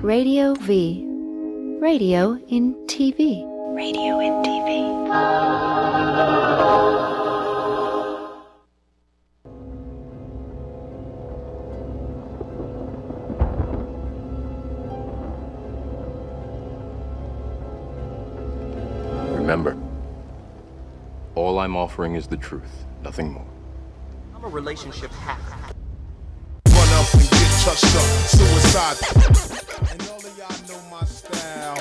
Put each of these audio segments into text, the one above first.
Radio V. Radio in TV. Radio in TV. Remember, all I'm offering is the truth, nothing more. I'm a relationship hacker. Run up and get touched up, suicide. And all of y'all know my style.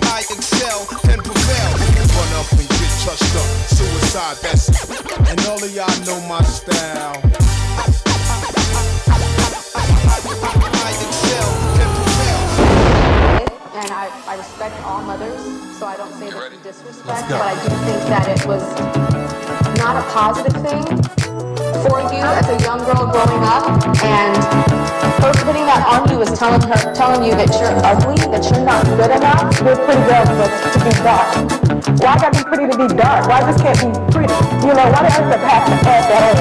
I excel, can prevail. Run up and get touched up, suicide, that's it. And all of y'all know my style. I excel, can prevail. And I respect all mothers, so I don't say that in disrespect, but I do think that it was not a positive thing for you as a young girl growing up, and her putting that on you is telling you that you're ugly, that you're not good enough. We're pretty girls, but to be dark. Why gotta be pretty to be dark? Why just can't be pretty? You know, why do I have to add that?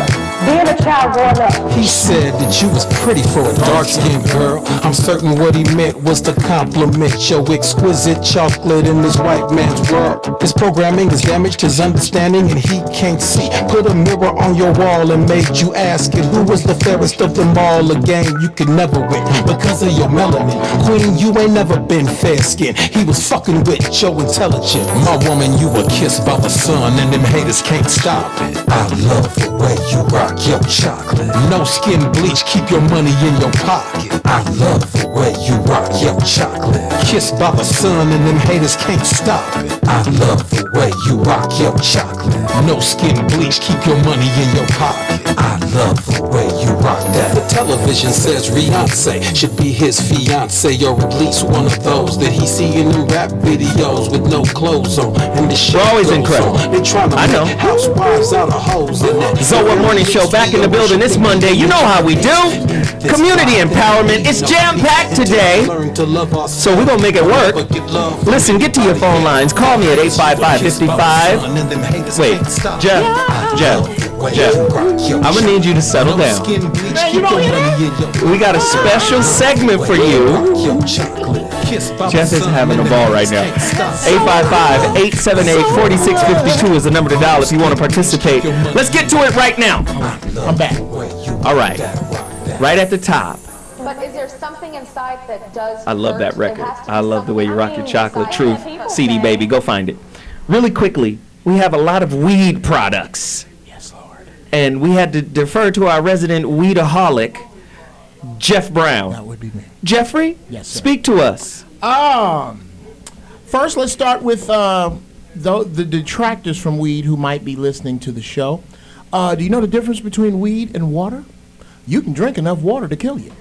Being a child growing up. He said that you was pretty for a dark-skinned girl. I'm certain what he meant was to compliment your exquisite chocolate in this white man's world. His programming has damaged his understanding and he can't see. Put a mirror on your wall and made you ask it, who was the fairest of them all? A game you could never win because of your melanin. Queen, you ain't never been fair-skinned. He was fucking with your intelligence. My woman, you were kissed by the sun and them haters can't stop it. I love the way you rock your chocolate. No skin bleach, keep your money in your pocket. I love the way you rock your chocolate. Kissed by the sun and them haters can't stop it. I love the way you rock your chocolate. No skin bleach, keep your money in your pocket. I love the way you rock that. The television says Beyonce should be his fiance, or at least one of those that he see in them rap videos with no clothes on. And the show always incredible. They trying to make housewives out of hoes. Zoa Morning Show back in the building this Monday. You know how we do. Community empowerment. It's jam-packed today, so we're going to make it work. Listen, get to your phone lines. Call me at 855-55. Wait, Jeff, I'm going to need you to settle down. We got a special segment for you. Jeff is having a ball right now. 855-878-4652 is the number to dial if you want to participate. Let's get to it right now. I'm back. All right. Right at the top. But is there something inside that does I love that hurt? record. I love the way you rock your chocolate. Truth. CD baby, go find it. Really quickly, we have a lot of weed products. Yes, Lord. And we had to defer to our resident weedaholic, Jeff Brown. That would be me. Jeffrey? Yes, sir. Speak to us. First, let's start with the detractors from weed who might be listening to the show. Do you know the difference between weed and water? You can drink enough water to kill you.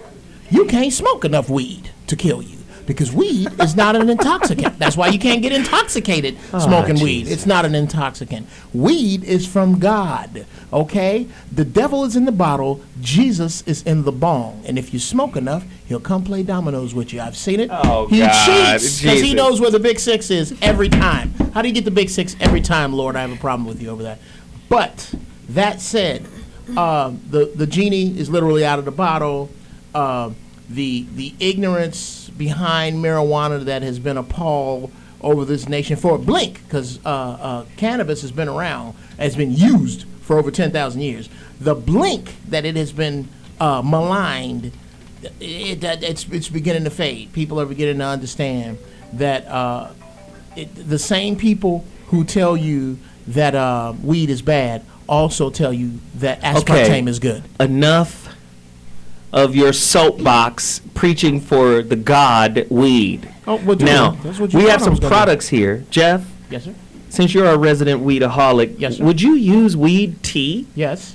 You can't smoke enough weed to kill you because weed is not an intoxicant. That's why you can't get intoxicated smoking weed. It's not an intoxicant. Weed is from God, okay? The devil is in the bottle. Jesus is in the bong. And if you smoke enough, he'll come play dominoes with you. I've seen it. Oh, he God. cheats because he knows where the big six is every time. How do you get the big six every time, Lord? I have a problem with you over that. But that said, the genie is literally out of the bottle. The ignorance behind marijuana that has been a pall over this nation for a blink, because cannabis has been around, has been used for over 10,000 years. The blink that it has been maligned, it's beginning to fade. People are beginning to understand that the same people who tell you that weed is bad also tell you that aspartame is good. Enough of your soapbox preaching for the God weed. Now, we have some products here. Jeff? Yes, sir. Since you're a resident weedaholic, yes, sir. Would you use weed tea? Yes.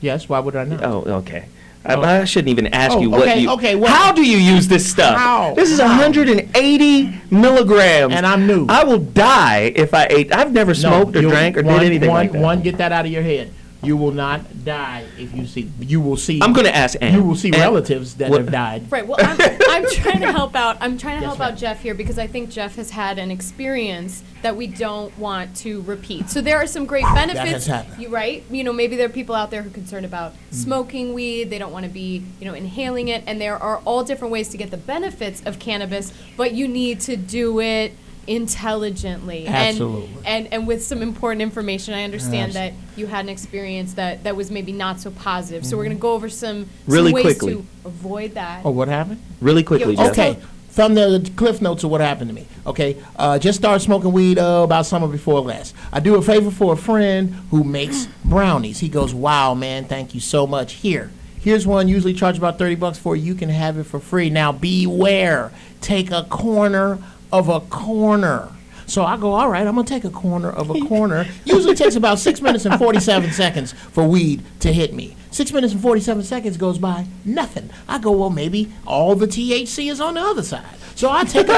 Yes, why would I not? Oh, okay. I shouldn't even ask you what you... Okay, well, how do you use this stuff? How? This is 180 milligrams. And I'm new. I will die if I ate... I've never smoked or drank or did anything like that. One, get that out of your head. You will not die if you see. You will see. I'm going to ask Ann. You will see Ann, relatives that have died. Right. Well, I'm trying to help out. I'm trying to help out Jeff here because I think Jeff has had an experience that we don't want to repeat. So there are some great benefits. That has happened. You right? You know, maybe there are people out there who are concerned about smoking weed. They don't want to be, inhaling it. And there are all different ways to get the benefits of cannabis, but you need to do it intelligently. Absolutely. And with some important information. I understand that you had an experience that was maybe not so positive. So we're going to go over some Really ways quickly. to avoid that. Oh, what happened? Really quickly, Yo, Jeff. Okay. Thumbnail, cliff notes of what happened to me. Okay, just started smoking weed about summer before last. I do a favor for a friend who makes brownies. He goes, "Wow, man, thank you so much. Here's one. Usually charge about $30 for. You can have it for free. Now beware. Take a corner of a corner." So I go, all right, I'm gonna take a corner of a corner. Usually takes about 6 minutes and 47 seconds for weed to hit me. 6 minutes and 47 seconds goes by, nothing. I go, well, maybe all the THC is on the other side. So I take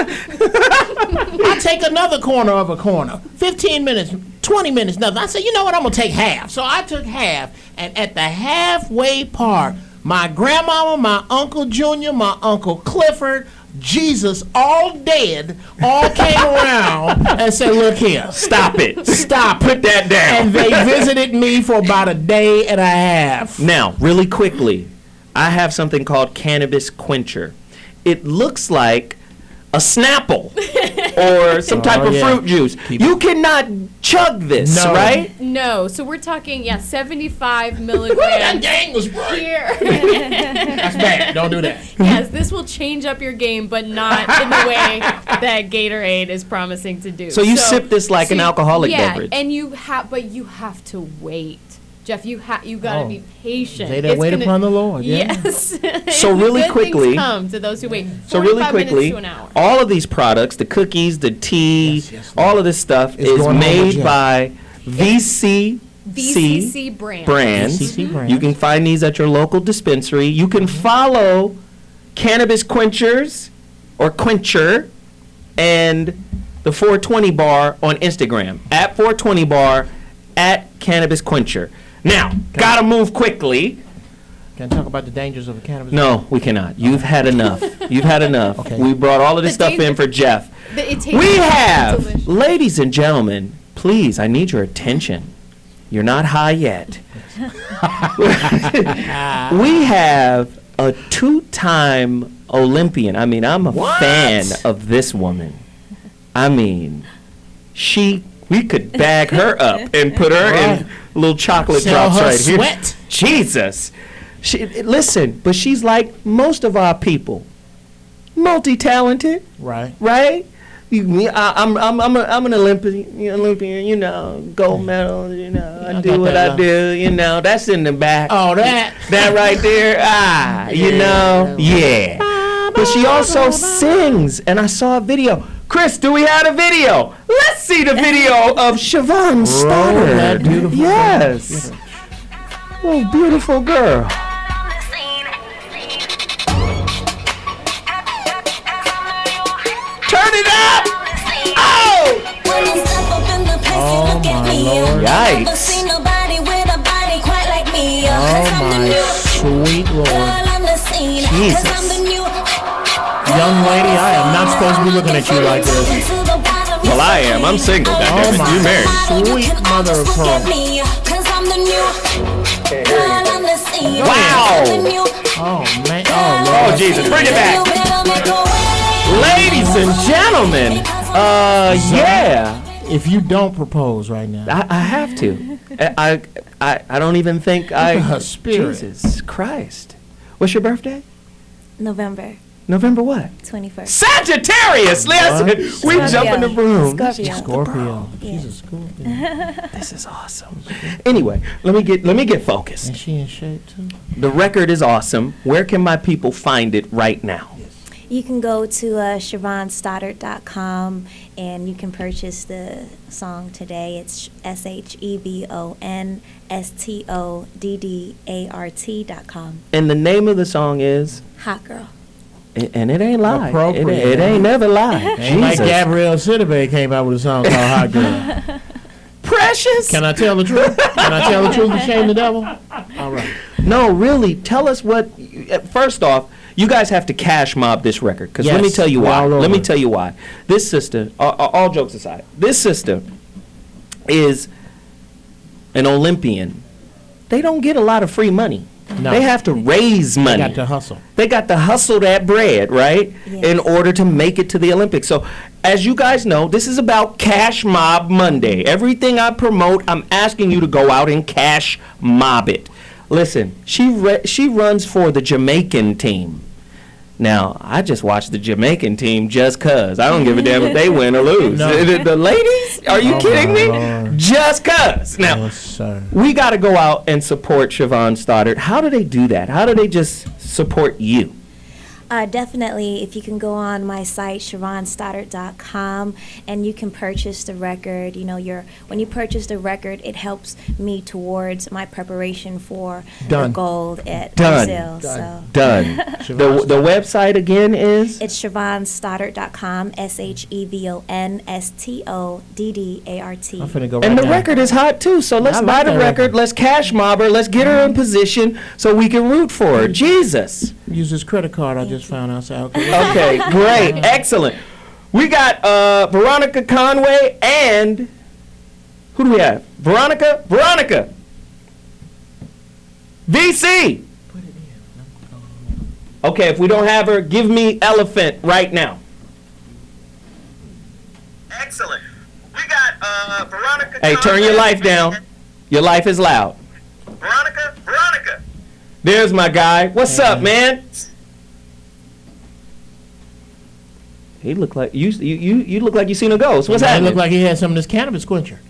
another corner of a corner. 15 minutes, 20 minutes, nothing. I said, you know what, I'm gonna take half. So I took half, and at the halfway part, my grandmama, my Uncle Junior, my Uncle Clifford, Jesus, all dead, all came around and said, look here. Stop it. Stop. Put that down. And they visited me for about a day and a half. Now, really quickly, I have something called Cannabis Quencher. It looks like a Snapple or some type of fruit juice. You cannot chug this, right? No. So we're talking, 75 milligrams. That gang was right. Here. That's bad. Don't do that. Yes, this will change up your game, but not in the way that Gatorade is promising to do. So you sip this like an alcoholic beverage. And you have to wait. Jeff, you gotta be patient. They that wait upon the Lord. Yeah. Yes. So really Good quickly, things come to those who wait. So really 45 minutes quickly, to an hour. all of these products, the cookies, the tea, all of this stuff is going on made with Jeff. by VCC brands. VCC brands. You can find these at your local dispensary. You can follow Cannabis Quenchers or Quencher and the 420 Bar on Instagram at 420 Bar at Cannabis Quencher. Now, gotta move quickly. Can I talk about the dangers of a cannabis? No, we cannot. You've had enough. You've had enough. Okay. We brought all of this stuff in for Jeff. We have, ladies and gentlemen, please, I need your attention. You're not high yet. We have a 2-time Olympian. I mean, I'm a fan of this woman. I mean, we could bag her up and put her in little chocolate Sell drops her right sweat. here. Jesus. Listen, but she's like most of our people. Multi-talented. Right. Right? I'm an Olympian, gold medal, I do what I do, that's in the back. Oh, that right there, yeah. But she also sings, and I saw a video. Chris, do we have a video? Let's see the video of Sioban Stoddard. That beautiful yes. Oh, beautiful girl. Turn it up! Oh! Oh my Lord. Yikes. Oh my sweet Lord. Jesus. Young lady, I am not supposed to be looking at you like this. Well, I am. I'm single. Oh Goddammit. my You married. sweet mother of pearl. Wow. Oh man. Oh Lord. Oh, Jesus. Bring it back. Ladies and gentlemen. Yeah. If you don't propose right now, I have to. I don't even think her spirit. Jesus Christ. What's your birthday? November what? 21st. Sagittarius. Listen, we jump in the room. Scorpio. Yeah. She's a Scorpio. This is awesome. Anyway, let me get focused. And she in shape too. The record is awesome. Where can my people find it right now? You can go to SiobanStoddard.com and you can purchase the song today. It's SHEBONSTODDART.com. And the name of the song is? Hot Girl. And it ain't lie. Appropriate. It ain't never lie. Ain't like Gabrielle Sidibe came out with a song called Hot Girl. Precious. precious? Can I tell the truth? Can I tell the truth and shame the devil? All right. No, really. Tell us what. First off, you guys have to cash mob this record. Because let me Yes, tell you we're why. all over Let me it. tell you why. This sister, all jokes aside, this sister is an Olympian. They don't get a lot of free money. No. They have to raise money. They got to hustle. They got to hustle that bread, right? Yes. In order to make it to the Olympics. So, as you guys know, this is about Cash Mob Monday. Everything I promote, I'm asking you to go out and cash mob it. Listen, she runs for the Jamaican team. Now, I just watched the Jamaican team just 'cause. I don't give a damn if they win or lose. No. The ladies? Are you kidding me? Lord. Just 'cause. Now, Yes, sir. we got to go out and support Sioban Stoddard. How do they do that? How do they just support you? Definitely, if you can go on my site, SiobhanStoddard.com, and you can purchase the record. You know, when you purchase the record, it helps me towards my preparation for the gold at Brazil. So. Done. The website again is? It's SiobhanStoddard.com, SiobhanStoddard. I'm finna go right And the now. record is hot too, so let's I buy like the that record, record. let's cash mob her, let's get her in position so we can root for her. Jesus. Use this credit card I just found out. So, okay. Okay, great, excellent. We got Veronica Conway and who do we have? Veronica VC. Okay, if we don't have her, give me Elephant right now. Excellent. We got Veronica. Hey, turn your life down. Your life is loud. Veronica. There's my guy. What's up, man? He look like you look like you seen a ghost. What's He happening? looked like he had some of this cannabis quencher.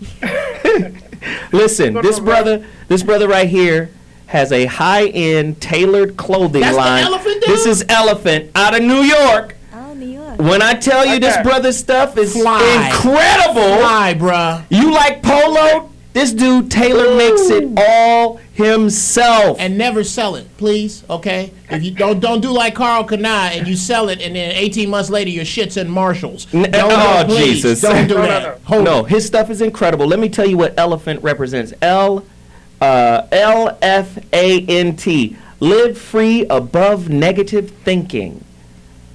Listen, this brother right here has a high-end tailored clothing That's the line. Elephant dude? This is Elephant out of New York. Oh, New York. When I tell you this brother's stuff is incredible. Fly, bruh. You like polo? This dude Taylor makes it all himself. And never sell it, please. Okay. If you don't do like Carl Kanai and you sell it, and then 18 months later your shit's in Marshalls. Oh, please, Jesus. Don't do that. Hold No, it. his stuff is incredible. Let me tell you what Elephant represents. LFANT. Live free above negative thinking.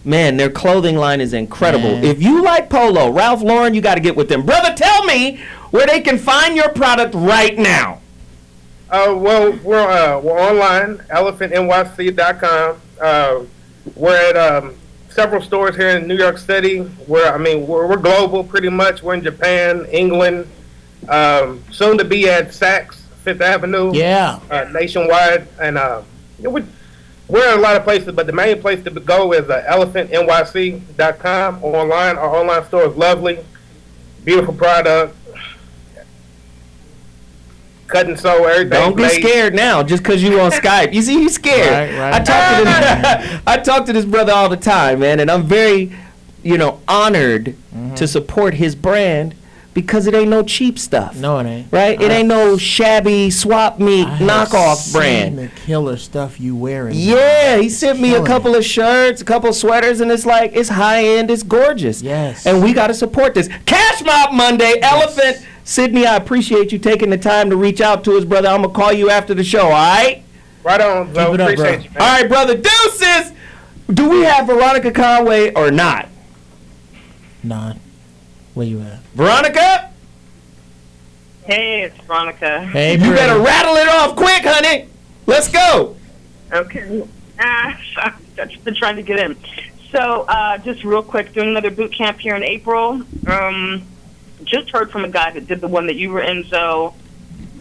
Man, their clothing line is incredible. Man. If you like polo, Ralph Lauren, you got to get with them. Brother, tell me where they can find your product right now. Well, we're online, elephantnyc.com. We're at several stores here in New York City. We're global pretty much. We're in Japan, England, soon to be at Saks, Fifth Avenue. Yeah. Nationwide, and we're in a lot of places, but the main place to go is elephantnyc.com online. Our online store is lovely, beautiful product. Cut and sew, everything. Don't be made. scared now just because you on Skype. You see, he's scared. Right. I talk to this brother all the time, man, and I'm very, honored to support his brand because it ain't no cheap stuff. No, it ain't. Right? It ain't no shabby swap meet knockoff brand. The killer stuff you wearing. Yeah, he sent me a Killing. couple of shirts, a couple of sweaters, and it's like, it's high end, it's gorgeous. Yes. And we got to support this. Cash Mob Monday, Elephant. Sydney, I appreciate you taking the time to reach out to us, brother. I'm going to call you after the show, all right? Right on, bro. Keep it up, Appreciate bro. you, man. All right, brother. Deuces! Do we have Veronica Conway or not? Nah. Where you at? Veronica? Hey, it's Veronica. Hey, You pretty. better rattle it off quick, honey. Let's go. Okay. I've been trying to get in. So, just real quick, doing another boot camp here in April. Just heard from a guy that did the one that you were in, so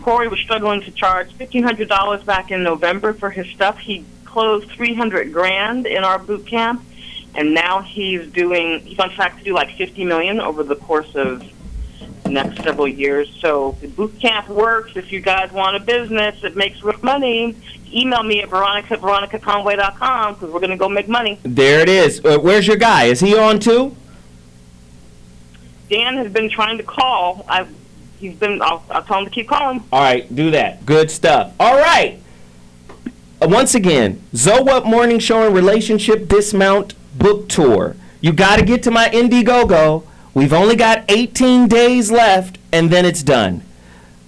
Corey was struggling to charge $1,500 back in November for his stuff. He closed $300,000 in our boot camp, and now he's on track to do like $50 million over the course of the next several years. So the boot camp works. If you guys want a business that makes real money, email me at veronicaconway.com because we're going to go make money. There it is. Where's your guy? Is he on too? Dan has been trying to call. I'll tell him to keep calling. All right, do that. Good stuff. All right. Once again, Zoe Morning Show and Relationship Dismount Book Tour. You got to get to my Indiegogo. We've only got 18 days left, and then it's done.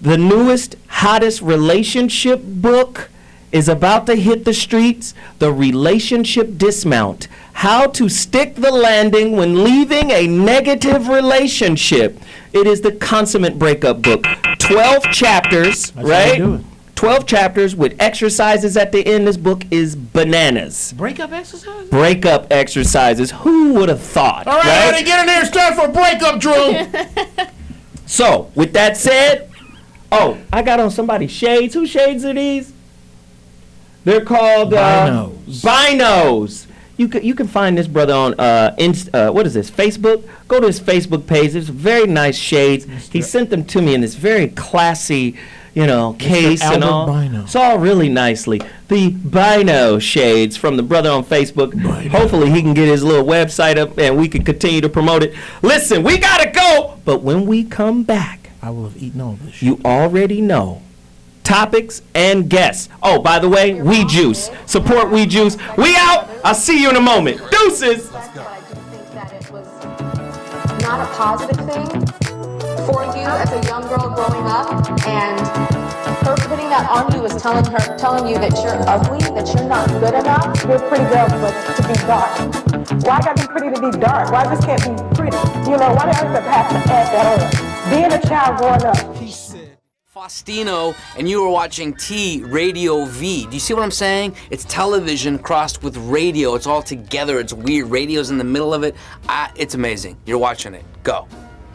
The newest, hottest relationship book is about to hit the streets. The Relationship Dismount. How to Stick the Landing When Leaving a Negative Relationship. It is the consummate breakup book. 12 chapters, That's right? how you do it. 12 chapters with exercises at the end. This book is bananas. Breakup exercise? Breakup exercises. Who would have thought? All right, everybody get in there and start for breakup drill. So, with that said, oh, I got on somebody's shades. Whose shades are these? They're called Binos. You can find this brother on what is this, Facebook? Go to his Facebook page. There's very nice shades. He sent them to me in this very classy, case and all. Bino. It's all really nicely. The Bino shades from the brother on Facebook. Bino. Hopefully he can get his little website up and we can continue to promote it. Listen, we gotta go, but when we come back, I will have eaten all this. You already know topics and guests. Oh, by the way, We Juice. Support We Juice. We out. I'll see you in a moment. Deuces. But I do think that it was not a positive thing for you as a young girl growing up, and her putting that on you was telling you that you're ugly, that you're not good enough. You're a pretty girl, but to be dark. Why gotta be pretty to be dark? Why just can't be pretty? Why do I have to add that on? Being a child growing up. Faustino, and you were watching T Radio V. Do you see what I'm saying? It's television crossed with radio. It's all together. It's weird. Radio's in the middle of it. It's amazing. You're watching it. Go.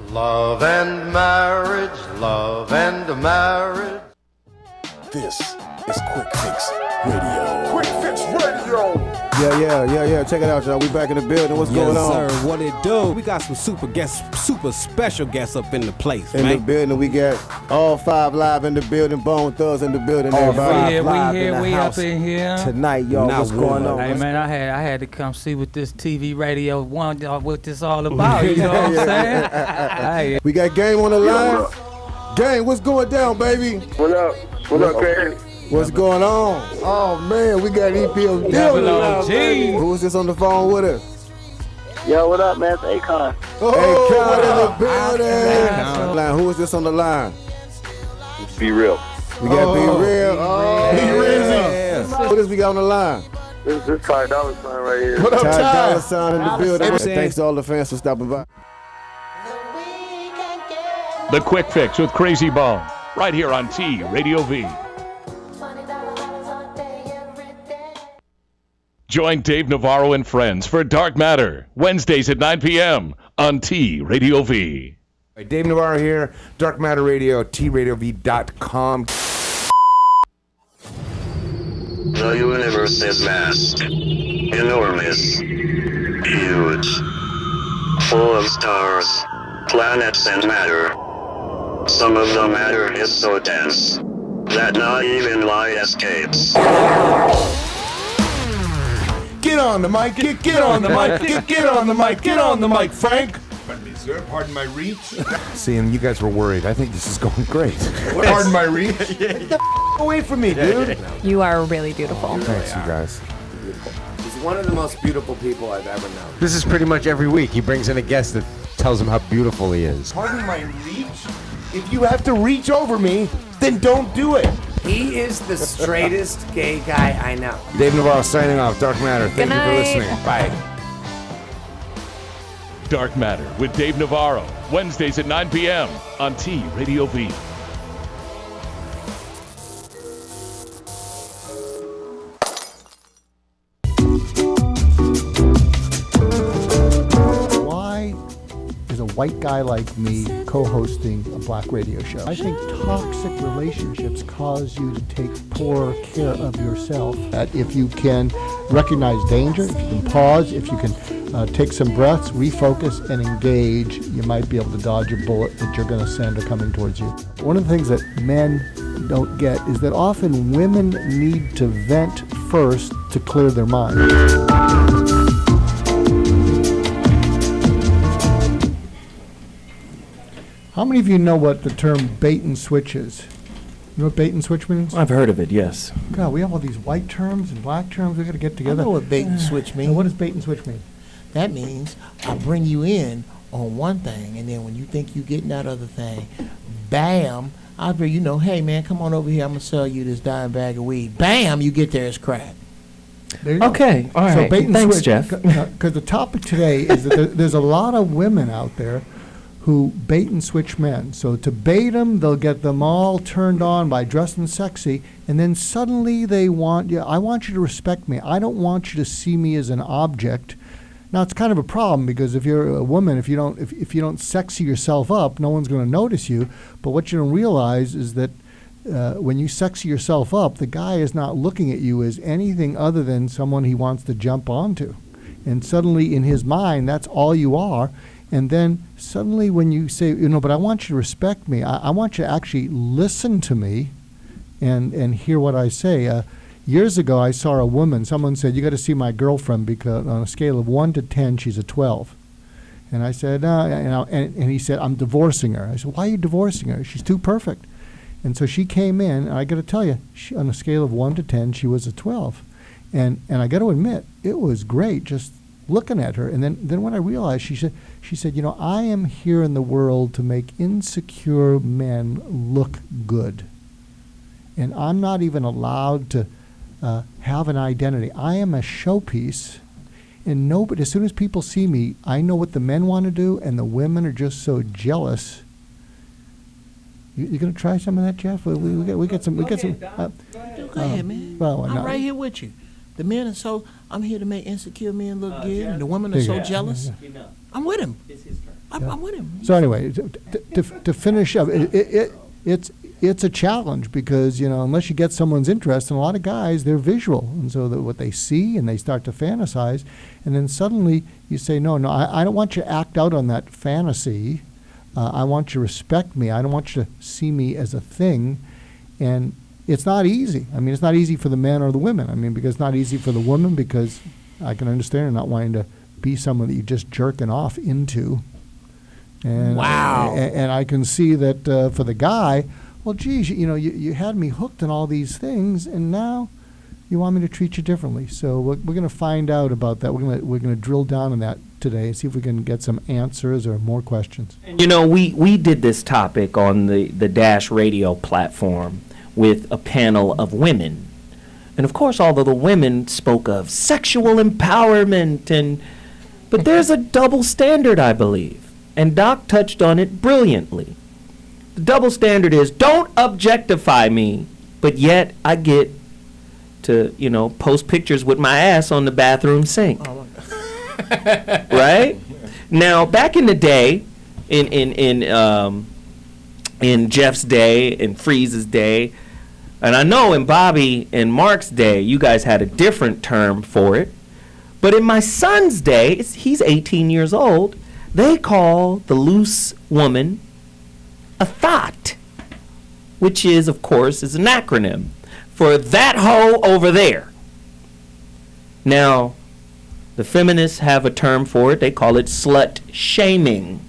Love and marriage, love and marriage. This is Quick Fix Radio. Quick Fix Radio. Yeah. Check it out, y'all. We back in the building. What's going on? Yes, sir. What it do? We got some super special guests up in the place, In the building, we got all 5 live in the building. Bone Thugs in the building. All Everybody. five. We up in here Tonight, y'all. What's going on? Hey man, I had to come see what this TV radio what this all about. You know what I'm saying? Hey. We got Game on the line. Game, what's going down, baby? What up? What up, man? What's going on? Oh man, we got EPO G. Who's this on the phone with us? Yo, what up, man? It's Akon. Akon in the building. Line, who is this on the line? Be real. We got Be Real. Be What is we got on the line? This is Ty Dolla $ign right here. What up, Ty Dolla $ign in the building. Thanks to all the fans for stopping by. The Quick Fix with Crazy Bone, right here on T Radio V. Join Dave Navarro and friends for Dark Matter, Wednesdays at 9 p.m. on T Radio V. Dave Navarro here, Dark Matter Radio, TRadioV.com. The universe is vast, enormous, huge, full of stars, planets, and matter. Some of the matter is so dense that not even light escapes. Get on the mic, get on the mic, get on the mic, get on the mic, Frank. Pardon me, sir. Pardon my reach. See, and you guys were worried. I think this is going great. Pardon my reach. Get the away from me, dude. You are really beautiful. Thanks, you guys. He's one of the most beautiful people I've ever known. This is pretty much every week. He brings in a guest that tells him how beautiful he is. Pardon my reach? If you have to reach over me, then don't do it. He is the straightest gay guy I know. Dave Navarro signing off. Dark Matter. Thank you for listening. Bye. Dark Matter with Dave Navarro, Wednesdays at 9 p.m. on T Radio V. Why is a white guy like me co-hosting a black radio show? I think toxic relationships cause you to take poor care of yourself. That if you can recognize danger, if you can pause, if you can take some breaths, refocus, and engage, you might be able to dodge a bullet that you're going to send or coming towards you. One of the things that men don't get is that often women need to vent first to clear their mind. How many of you know what the term bait and switch is? You know what bait and switch means? I've heard of it, yes. God, we have all these white terms and black terms. We got to get together. I know what bait and switch means. Now, what does bait and switch mean? That means I bring you in on one thing, and then when you think you're getting that other thing, bam, Audrey, hey man, come on over here. I'm gonna sell you this dime bag of weed. Bam, you get there, it's crack. There you go. Okay, all right. So bait and Thanks, switch, Jeff. Because the topic today is that there's a lot of women out there who bait and switch men. So to bait them, they'll get them all turned on by dressing sexy, and then suddenly they want, I want you to respect me. I don't want you to see me as an object. Now it's kind of a problem because if you're a woman, if you don't sexy yourself up, no one's going to notice you. But what you don't realize is that when you sexy yourself up, the guy is not looking at you as anything other than someone he wants to jump onto. And suddenly in his mind, that's all you are. And then suddenly when you say, but I want you to respect me, I want you to actually listen to me and hear what I say. Years ago, I saw a woman, someone said, you got to see my girlfriend because on a scale of 1 to 10, she's a 12. And I said, and he said, I'm divorcing her. I said, why are you divorcing her? She's too perfect. And so she came in, and I got to tell you, on a scale of 1 to 10, she was a 12. And I got to admit, it was great just looking at her. And then when I realized, she said, I am here in the world to make insecure men look good. And I'm not even allowed to have an identity. I am a showpiece. And nobody, as soon as people see me, I know what the men want to do, and the women are just so jealous. You gonna try some of that, Jeff? We got some. Go ahead, man. Well, I'm right here with you. The men are so. I'm here to make insecure men look good, and the women are so jealous. I'm with him. It's his turn. I'm with him. So anyway, to finish up, it's a challenge because unless you get someone's interest, and a lot of guys they're visual, and so what they see and they start to fantasize, and then suddenly you say, no, I don't want you to act out on that fantasy. I want you to respect me. I don't want you to see me as a thing. And it's not easy. I mean, it's not easy for the men or the women. I mean, because it's not easy for the woman because I can understand her not wanting to be someone that you're just jerking off into. And, wow. And I can see that for the guy, well, geez, you had me hooked on all these things, and now you want me to treat you differently. So we're going to find out about that. We're going to drill down on that today and see if we can get some answers or more questions. We did this topic on the Dash Radio platform with a panel of women. And of course, all of the women spoke of sexual empowerment, but there's a double standard, I believe. And Doc touched on it brilliantly. The double standard is don't objectify me, but yet I get to, post pictures with my ass on the bathroom sink. Oh, right? Now, back in the day, in Jeff's day, in Freeze's day, and I know in Bobby and Mark's day, you guys had a different term for it. But in my son's day, he's 18 years old, they call the loose woman a THOT, which is, of course, is an acronym for that hoe over there. Now, the feminists have a term for it. They call it slut shaming.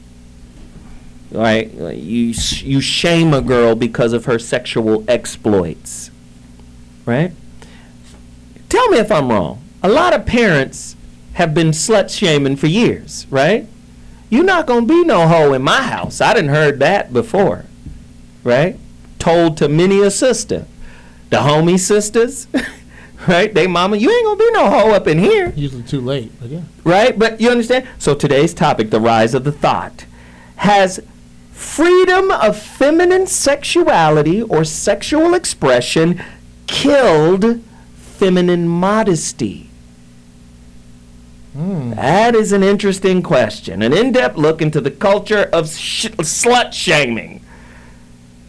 Right? You shame a girl because of her sexual exploits. Right? Tell me if I'm wrong. A lot of parents have been slut shaming for years, right? You're not gonna be no hoe in my house. I done heard that before, right? Told to many a sister, the homie sisters, right? They mama, you ain't gonna be no hoe up in here. Usually too late, but yeah. Right, but you understand? So today's topic, the rise of the THOT, has freedom of feminine sexuality or sexual expression killed feminine modesty? That is an interesting question. An in-depth look into the culture of slut shaming.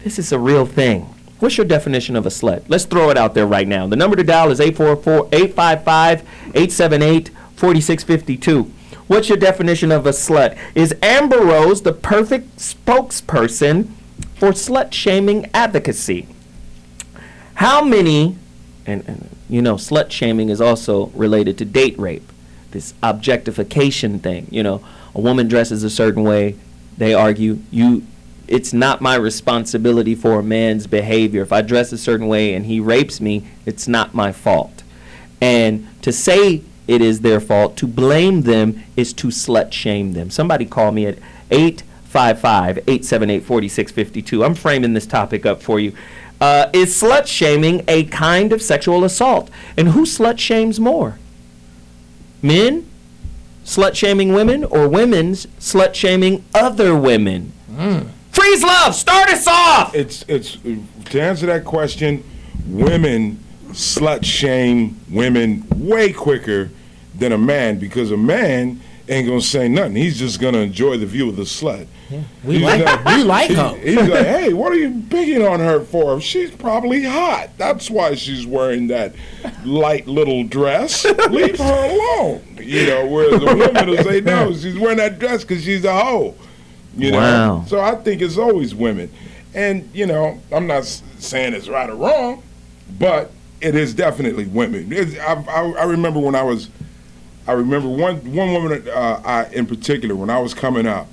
This is a real thing. What's your definition of a slut? Let's throw it out there right now. The number to dial is 844-855-878-4652. What's your definition of a slut? Is Amber Rose the perfect spokesperson for slut shaming advocacy? How many, and slut shaming is also related to date rape. This objectification thing, a woman dresses a certain way, they argue, it's not my responsibility for a man's behavior. If I dress a certain way and he rapes me, it's not my fault. And to say it is their fault, to blame them, is to slut shame them. Somebody call me at 855-878-4652. I'm framing this topic up for you. Is slut shaming a kind of sexual assault? And who slut shames more? Men slut shaming women, or women's slut shaming other women? Freeze love, start us off. It's to answer that question, women slut shame women way quicker than a man, because a man ain't gonna say nothing. He's just gonna enjoy the view of the slut. Yeah. We like her. He's like, hey, what are you picking on her for? She's probably hot. That's why she's wearing that light little dress. Leave her alone. You know, whereas the woman will say, no, she's wearing that dress because she's a hoe. You know? Wow. So I think it's always women. And, you know, I'm not saying it's right or wrong, but it is definitely women. I remember when I remember one woman in particular, when I was coming up,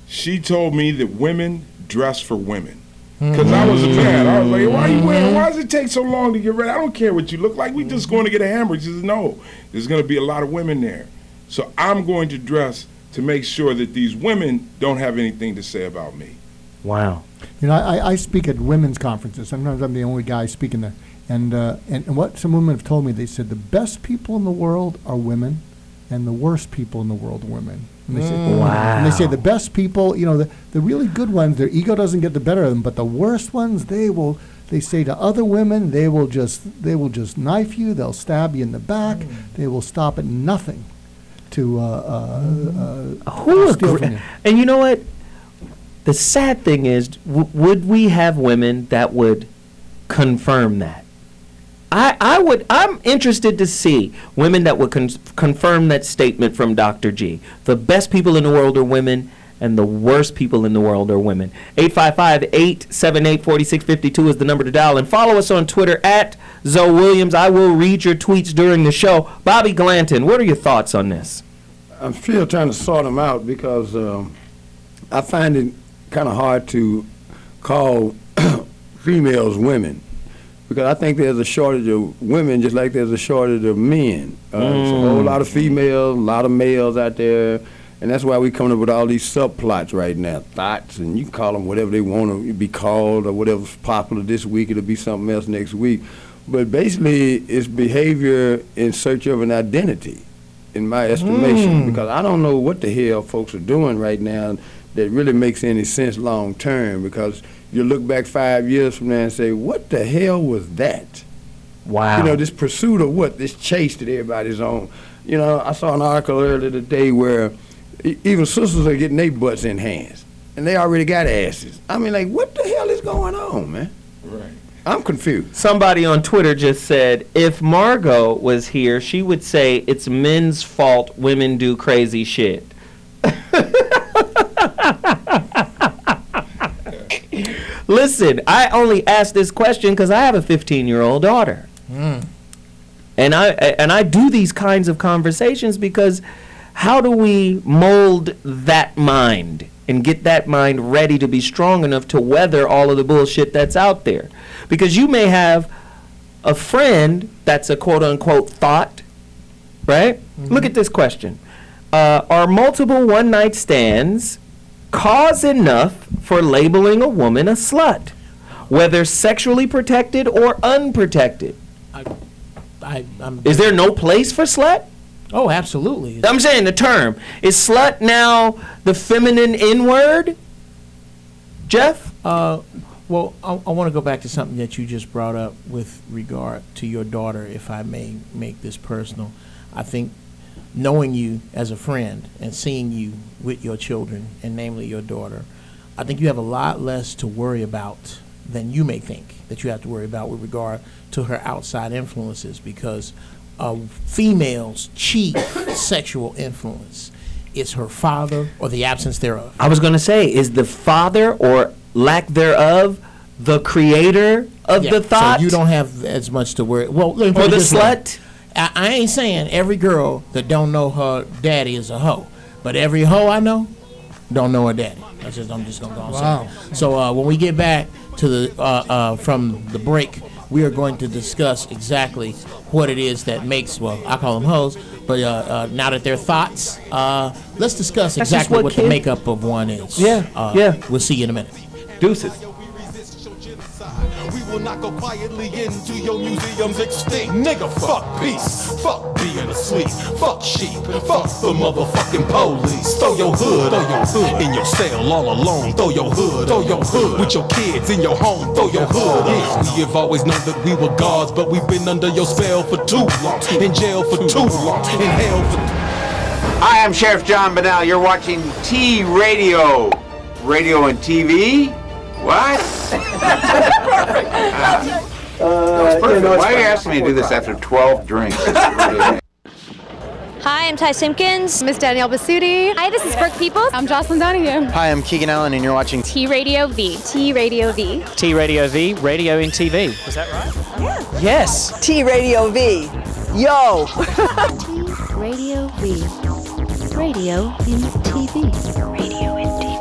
she told me that women dress for women. Because I was a fan. I was like, why are you wearing? Why does it take so long to get ready? I don't care what you look like. We just going to get a hamburger. She says, no, there's going to be a lot of women there. So I'm going to dress to make sure that these women don't have anything to say about me. Wow. You know, I speak at women's conferences. Sometimes I'm the only guy speaking there. And what some women have told me, they said the best people in the world are women, and the worst people in the world are women. And they say, wow. And they say the best people, you know, the really good ones, their ego doesn't get the better of them, but the worst ones, they say to other women, they will just knife you, they'll stab you in the back, they will stop at nothing to steal from you. And you know what? The sad thing is, would we have women that would confirm that? I'm interested to see women that would confirm that statement from Dr. G. The best people in the world are women, and the worst people in the world are women. 855-878-4652 is the number to dial. And follow us on Twitter at Zoe Williams. I will read your tweets during the show. Bobby Glanton, what are your thoughts on this? I'm still trying to sort them out because I find it kind of hard to call females women. Because I think there's a shortage of women just like there's a shortage of men. There's a whole lot of females, a lot of males out there, and that's why we're coming up with all these subplots right now, thoughts, and you can call them whatever they want to be called or whatever's popular this week, it'll be something else next week. But basically, it's behavior in search of an identity, in my estimation, because I don't know what the hell folks are doing right now that really makes any sense long term, because you look back 5 years from now and say, what the hell was that? Wow. You know, this pursuit of what? This chase that everybody's on. You know, I saw an article earlier today where even sisters are getting their butts in hands, and they already got asses. I mean, like, what the hell is going on, man? Right. I'm confused. Somebody on Twitter just said, if Margot was here, she would say it's men's fault women do crazy shit. Listen, I only ask this question because I have a 15-year-old daughter. And I do these kinds of conversations because how do we mold that mind and get that mind ready to be strong enough to weather all of the bullshit that's out there? Because you may have a friend that's a quote-unquote thought, right? Look at this question. Are multiple one-night stands cause enough for labeling a woman a slut, whether sexually protected or unprotected? Is there no place for slut? Oh, absolutely. I'm saying the term. Is slut now the feminine N-word? Jeff? Well, I want to go back to something that you just brought up with regard to your daughter, if I may make this personal. I think knowing you as a friend and seeing you with your children, and namely your daughter, I think you have a lot less to worry about than you may think that you have to worry about with regard to her outside influences, because a female's chief sexual influence is her father or the absence thereof. I was going to say, is the father or lack thereof the creator of the thought? So you don't have as much to worry. Well, let me or put it the this way. slut? I ain't saying every girl that don't know her daddy is a hoe, but every hoe I know don't know her daddy. I'm just gonna go and say. So when we get back to the from the break we are going to discuss exactly what it is that makes, well, I call them hoes, but now that they're thoughts, let's discuss That's exactly just what the makeup of one is. Yeah. We'll see you in a minute. Deuces. We will not go quietly into your museum's extinct. Nigga, fuck peace, fuck being asleep, fuck sheep, fuck the motherfucking police. Throw your hood in your cell all alone. Throw your hood with your kids in your home. Throw your hood. Yeah, we have always known that we were gods, but we've been under your spell for too long, in jail for too long, in hell for. Hi, I'm Sheriff John Bennell. You're watching T Radio, radio and TV. What? Why are you asking me to do this after 12 drinks? Hi, I'm Ty Simpkins. Miss Danielle Basutti. Hi, this is Brooke Peoples. I'm Jocelyn Donahue. Hi, I'm Keegan Allen, and you're watching T Radio V. T Radio V. T Radio V, radio in TV. Is that right? Yeah. Yes. T Radio V. Yo! T Radio V. Radio in TV. Radio in TV.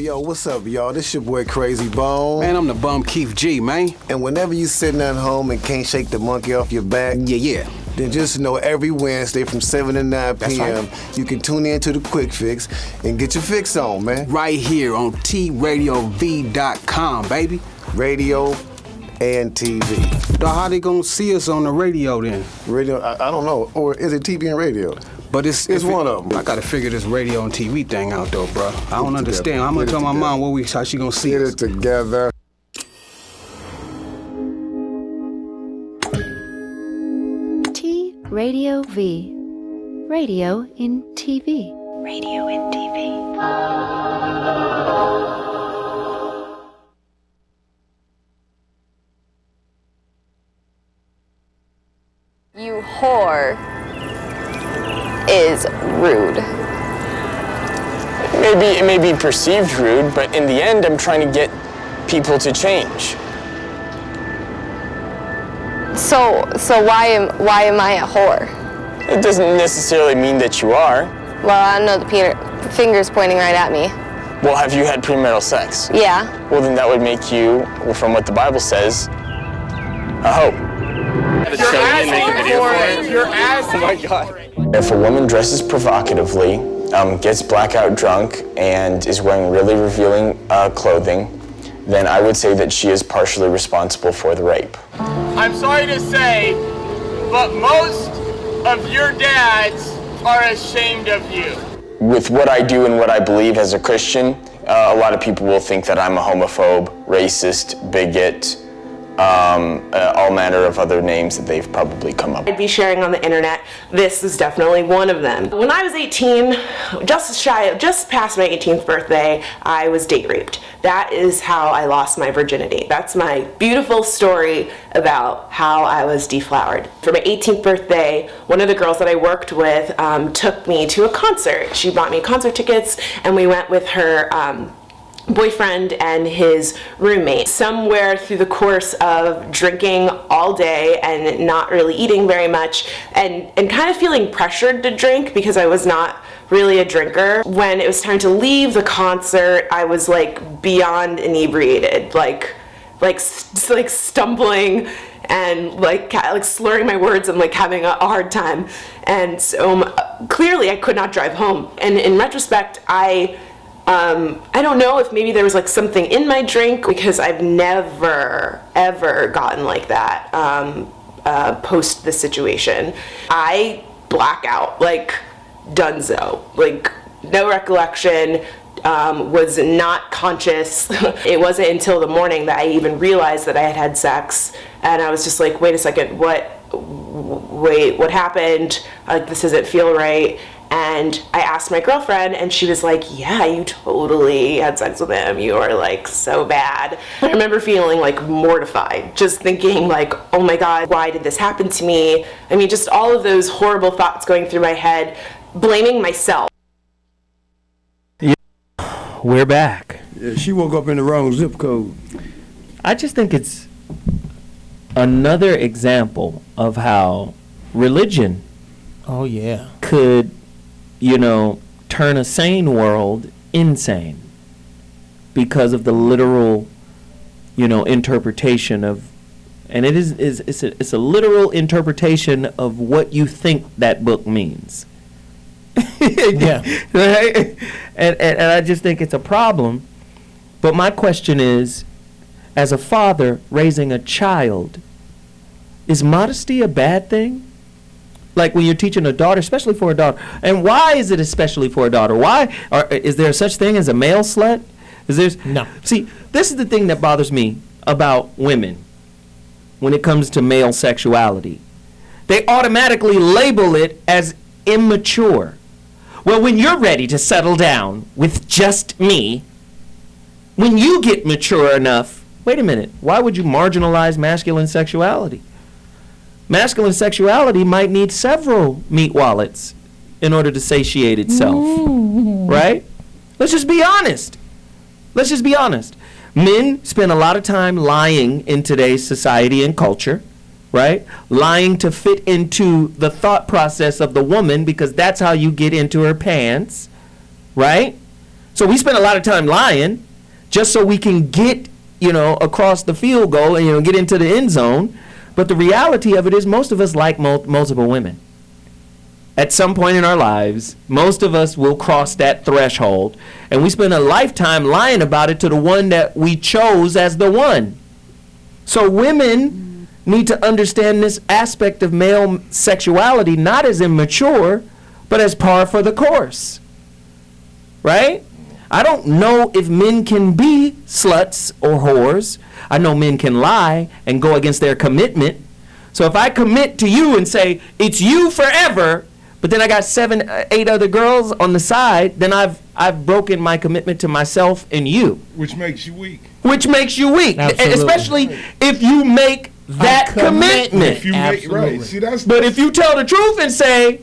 Yo, what's up, y'all? This your boy Crazy Bone. Man, I'm the bum Keith G, man. And whenever you sitting at home and can't shake the monkey off your back, yeah, then just know every Wednesday from 7 to 9 p.m. Right. You can tune in to The Quick Fix and get your fix on, man. Right here on TRadiov.com, baby. Radio and TV. Now, how they gonna see us on the radio then? Radio, I don't know. Or is it TV and radio? But it's one of them. I gotta figure this radio and TV thing out though, bro. I don't understand. I'm gonna tell my mom how she gonna see us. Get it together. T Radio V. Radio in TV. Radio in TV. You whore is rude. Maybe it may be perceived rude, but in the end, I'm trying to get people to change. So why am I a whore? It doesn't necessarily mean that you are. Well, I know the finger's pointing right at me. Well, have you had premarital sex? Yeah. Well, then that would make you, well, from what the Bible says, a hoe. You're asking. Oh my God. If a woman dresses provocatively, gets blackout drunk, and is wearing really revealing clothing, then I would say that she is partially responsible for the rape. I'm sorry to say, but most of your dads are ashamed of you. With what I do and what I believe as a Christian, a lot of people will think that I'm a homophobe, racist, bigot, all manner of other names that they've probably come up with. I'd be sharing on the internet. This is definitely one of them. When I was 18, just past my 18th birthday, I was date raped. That is how I lost my virginity. That's my beautiful story about how I was deflowered. For my 18th birthday, one of the girls that I worked with took me to a concert. She bought me concert tickets, and we went with her boyfriend and his roommate. Somewhere through the course of drinking all day and not really eating very much and kind of feeling pressured to drink because I was not really a drinker, when it was time to leave the concert, I was like beyond inebriated, like stumbling and like slurring my words and like having a hard time. And so clearly I could not drive home. And in retrospect, I don't know if maybe there was like something in my drink, because I've never, ever gotten like that post this situation. I black out, like donezo, like no recollection, was not conscious. It wasn't until the morning that I even realized that I had had sex, and I was just like, wait a second, what happened? Like, this doesn't feel right. And I asked my girlfriend, and she was like, yeah, you totally had sex with him. You are like so bad. I remember feeling like mortified, just thinking like, oh my God, why did this happen to me? I mean, just all of those horrible thoughts going through my head, blaming myself. We're back. Yeah, she woke up in the wrong zip code. I just think it's another example of how religion could, turn a sane world insane. because of the literal, interpretation of, and it's a literal interpretation of what you think that book means. Yeah. Right? And I just think it's a problem. But my question is, as a father raising a child, is modesty a bad thing? Like when you're teaching a daughter, especially for a daughter. And why is it especially for a daughter? Why? Is there such thing as a male slut? No. See, this is the thing that bothers me about women when it comes to male sexuality. They automatically label it as immature. Well, when you're ready to settle down with just me, when you get mature enough, wait a minute, why would you marginalize masculine sexuality? Masculine sexuality might need several meat wallets in order to satiate itself, right? Let's just be honest. Men spend a lot of time lying in today's society and culture, right? Lying to fit into the thought process of the woman because that's how you get into her pants, right? So we spend a lot of time lying just so we can get, across the field goal and, get into the end zone. But the reality of it is most of us like multiple women. At some point in our lives, most of us will cross that threshold, and we spend a lifetime lying about it to the one that we chose as the one. So women need to understand this aspect of male sexuality not as immature, but as par for the course. Right? I don't know if men can be sluts or whores. I know men can lie and go against their commitment. So if I commit to you and say, it's you forever, but then I got 7, 8 other girls on the side, then I've broken my commitment to myself and you. Which makes you weak. Absolutely. Especially if you make that commitment. If you make, right. See, but if you tell the truth and say,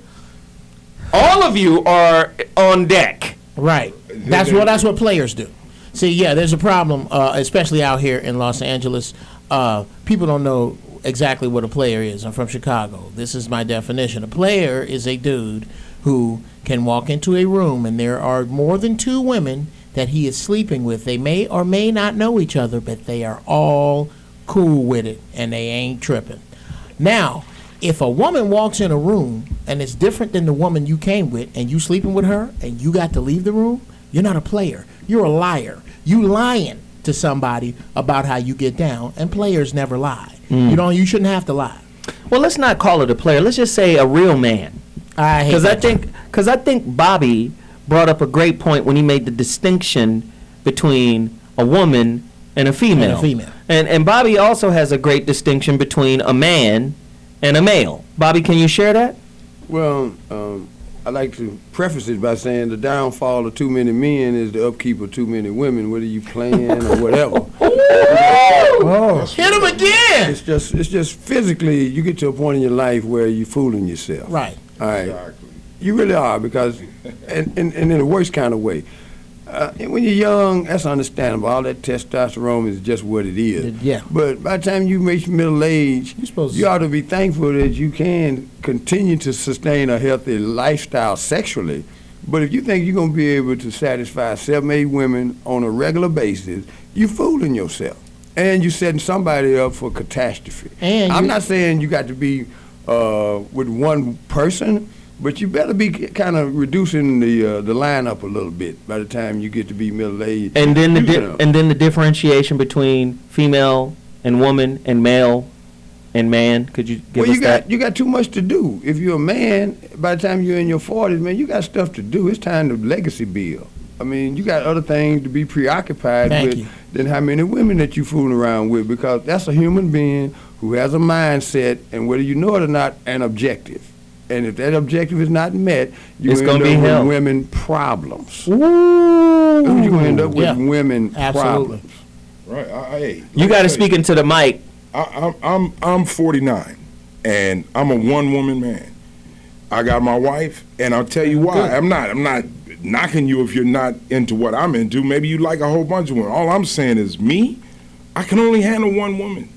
all of you are on deck. Right. That's what players do. See, yeah, there's a problem, especially out here in Los Angeles. People don't know exactly what a player is. I'm from Chicago. This is my definition. A player is a dude who can walk into a room and there are more than 2 women that he is sleeping with. They may or may not know each other, but they are all cool with it and they ain't tripping. Now, if a woman walks in a room and it's different than the woman you came with and you sleeping with her and you got to leave the room, you're not a player. You're a liar. You lying to somebody about how you get down, and players never lie. You shouldn't have to lie. Well, let's not call it a player. Let's just say a real man. Because I think Bobby brought up a great point when he made the distinction between a woman and a female. And Bobby also has a great distinction between a man and a male. Bobby, can you share that? Well, I like to preface it by saying the downfall of too many men is the upkeep of too many women, whether you playing or whatever. Hit him again! It's just physically, you get to a point in your life where you're fooling yourself. Right. All right. Exactly. You really are, because, and in the worst kind of way. When you're young, that's understandable. All that testosterone is just what it is. Yeah. But by the time you reach middle age, you ought to be thankful that you can continue to sustain a healthy lifestyle sexually. But if you think you're going to be able to satisfy 7, 8 women on a regular basis, you're fooling yourself. And you're setting somebody up for catastrophe. I'm not saying you got to be with one person, but you better be kind of reducing the lineup a little bit by the time you get to be middle aged. And then the differentiation between female and woman and male and man. Could you give us that? You got too much to do. If you're a man, by the time you're in your 40s, man, you got stuff to do. It's time to legacy build. I mean, you got other things to be preoccupied with than how many women that you fooling around with, because that's a human being who has a mindset, and whether you know it or not, an objective. And if that objective is not met, you're going to end up with women problems. You're going to end up with women problems. Right. You got to speak into the mic. I'm 49, and I'm a one-woman man. I got my wife, and I'll tell you why. I'm not knocking you if you're not into what I'm into. Maybe you like a whole bunch of women. All I'm saying is me, I can only handle one woman,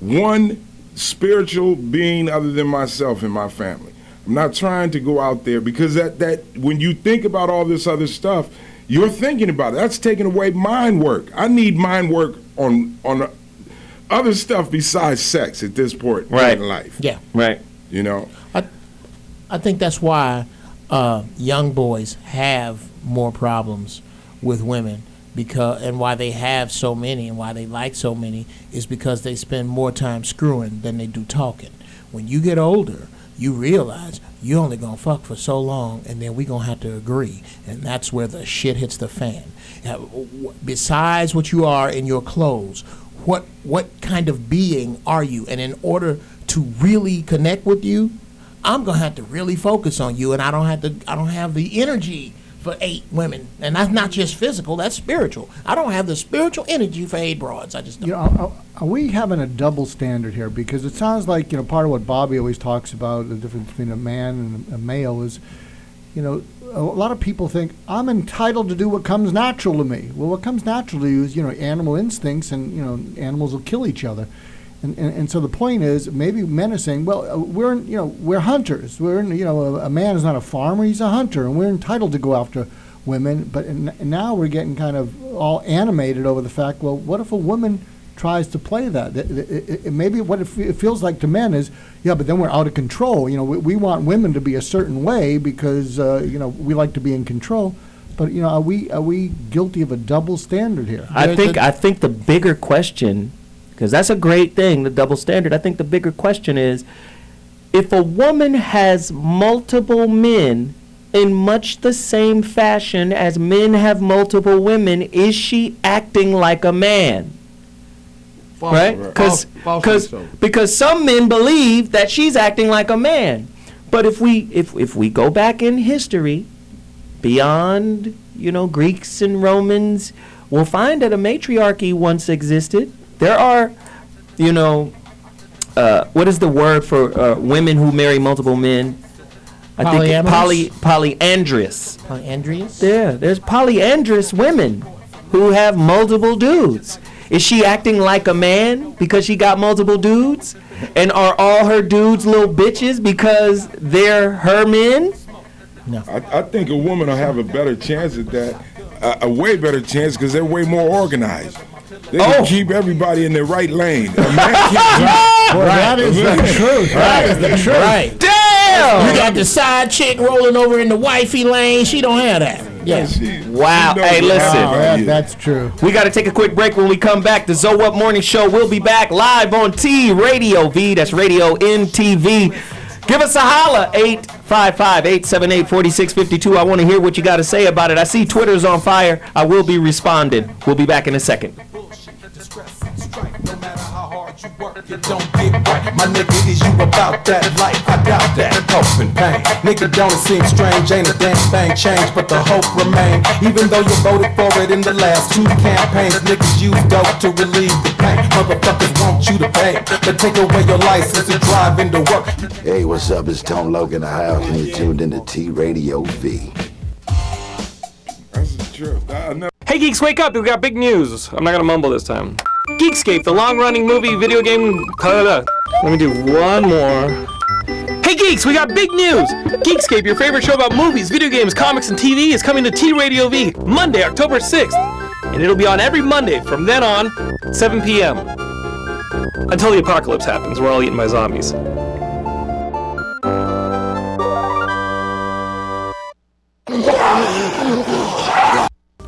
one spiritual being other than myself and my family. I'm not trying to go out there, because that when you think about all this other stuff, You're thinking about it. That's taking away mind work. I need mind work on other stuff besides sex at this point in life. Yeah. Right. You know? I think that's why young boys have more problems with women, and why they have so many and why they like so many is because they spend more time screwing than they do talking. When you get older, you realize you only gonna fuck for so long, and then we gonna have to agree, and that's where the shit hits the fan. Besides what you are in your clothes, what kind of being are you? And in order to really connect with you, I'm gonna have to really focus on you, and I don't have the energy for 8 women, and that's not just physical, that's spiritual. I don't have the spiritual energy for 8 broads. I just don't. You know, are we having a double standard here? Because it sounds like, part of what Bobby always talks about, the difference between a man and a male is, a lot of people think, I'm entitled to do what comes natural to me. Well, what comes natural to you is, animal instincts, and, animals will kill each other. And so the point is, maybe men are saying, well, we're hunters. A man is not a farmer; he's a hunter, and we're entitled to go after women. But now we're getting kind of all animated over the fact, well, what if a woman tries to play that? Maybe what it feels like to men is, but then we're out of control. We want women to be a certain way because we like to be in control. But are we guilty of a double standard here? I think the bigger question, because that's a great thing, the double standard. I think the bigger question is, if a woman has multiple men in much the same fashion as men have multiple women, is she acting like a man? Right? Because some men believe that she's acting like a man. But if we go back in history, beyond Greeks and Romans, we'll find that a matriarchy once existed. There are, what is the word for women who marry multiple men? I think polyandrous. Polyandrous? Yeah, there's polyandrous women who have multiple dudes. Is she acting like a man because she got multiple dudes? And are all her dudes little bitches because they're her men? No. I think a woman will have a better chance at that, a way better chance because they're way more organized. They can keep everybody in their right lane. A man can't that is the truth. That is the truth. Right. Damn! You got the side chick rolling over in the wifey lane. She don't have that. Yes. Wow. Hey, listen. That's true. We got to take a quick break. When we come back, the Zoe Up Morning Show will be back live on T Radio V. That's Radio NTV. Give us a holla, 855-878-4652. I want to hear what you got to say about it. I see Twitter's on fire. I will be responding. We'll be back in a second. You don't get right, my nigga, is you about that life? I doubt that. Hope and pain, nigga, don't it seem strange? Ain't a damn thing changed, but the hope remain. Even though you voted for it in the last 2 campaigns, niggas use dope to relieve the pain. Motherfuckers want you to pay, but take away your license to drive into work. Hey, what's up? It's Tone Logan in the house, and you're tuned into T Radio V. That's true. Hey geeks, wake up! We got big news. I'm not gonna mumble this time. Geekscape, the long-running movie, video game... Let me do one more. Hey geeks, we got big news! Geekscape, your favorite show about movies, video games, comics, and TV is coming to T Radio V, Monday, October 6th. And it'll be on every Monday from then on, 7 p.m. Until the apocalypse happens, we're all eaten by zombies.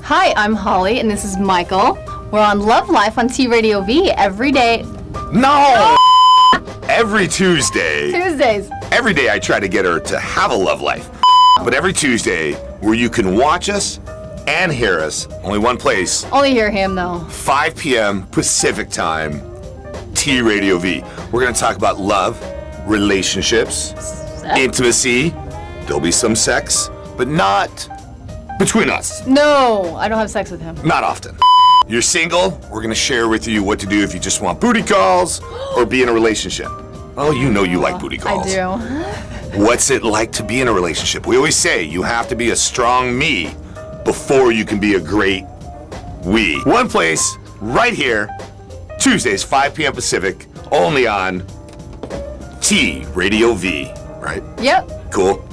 Hi, I'm Holly, and this is Michael. We're on Love Life on T Radio V every day. No! Every Tuesday. Tuesdays. Every day I try to get her to have a love life. But every Tuesday, where you can watch us and hear us, only one place. Only hear him, though. 5 p.m. Pacific time, T Radio V. We're going to talk about love, relationships, intimacy. There'll be some sex, but not between us. No, I don't have sex with him. Not often. You're single, we're gonna share with you what to do if you just want booty calls or be in a relationship. Oh, you know you like booty calls. I do. What's it like to be in a relationship? We always say you have to be a strong me before you can be a great we. One place, right here, Tuesdays, 5 p.m. Pacific, only on T Radio V, right? Yep. Cool.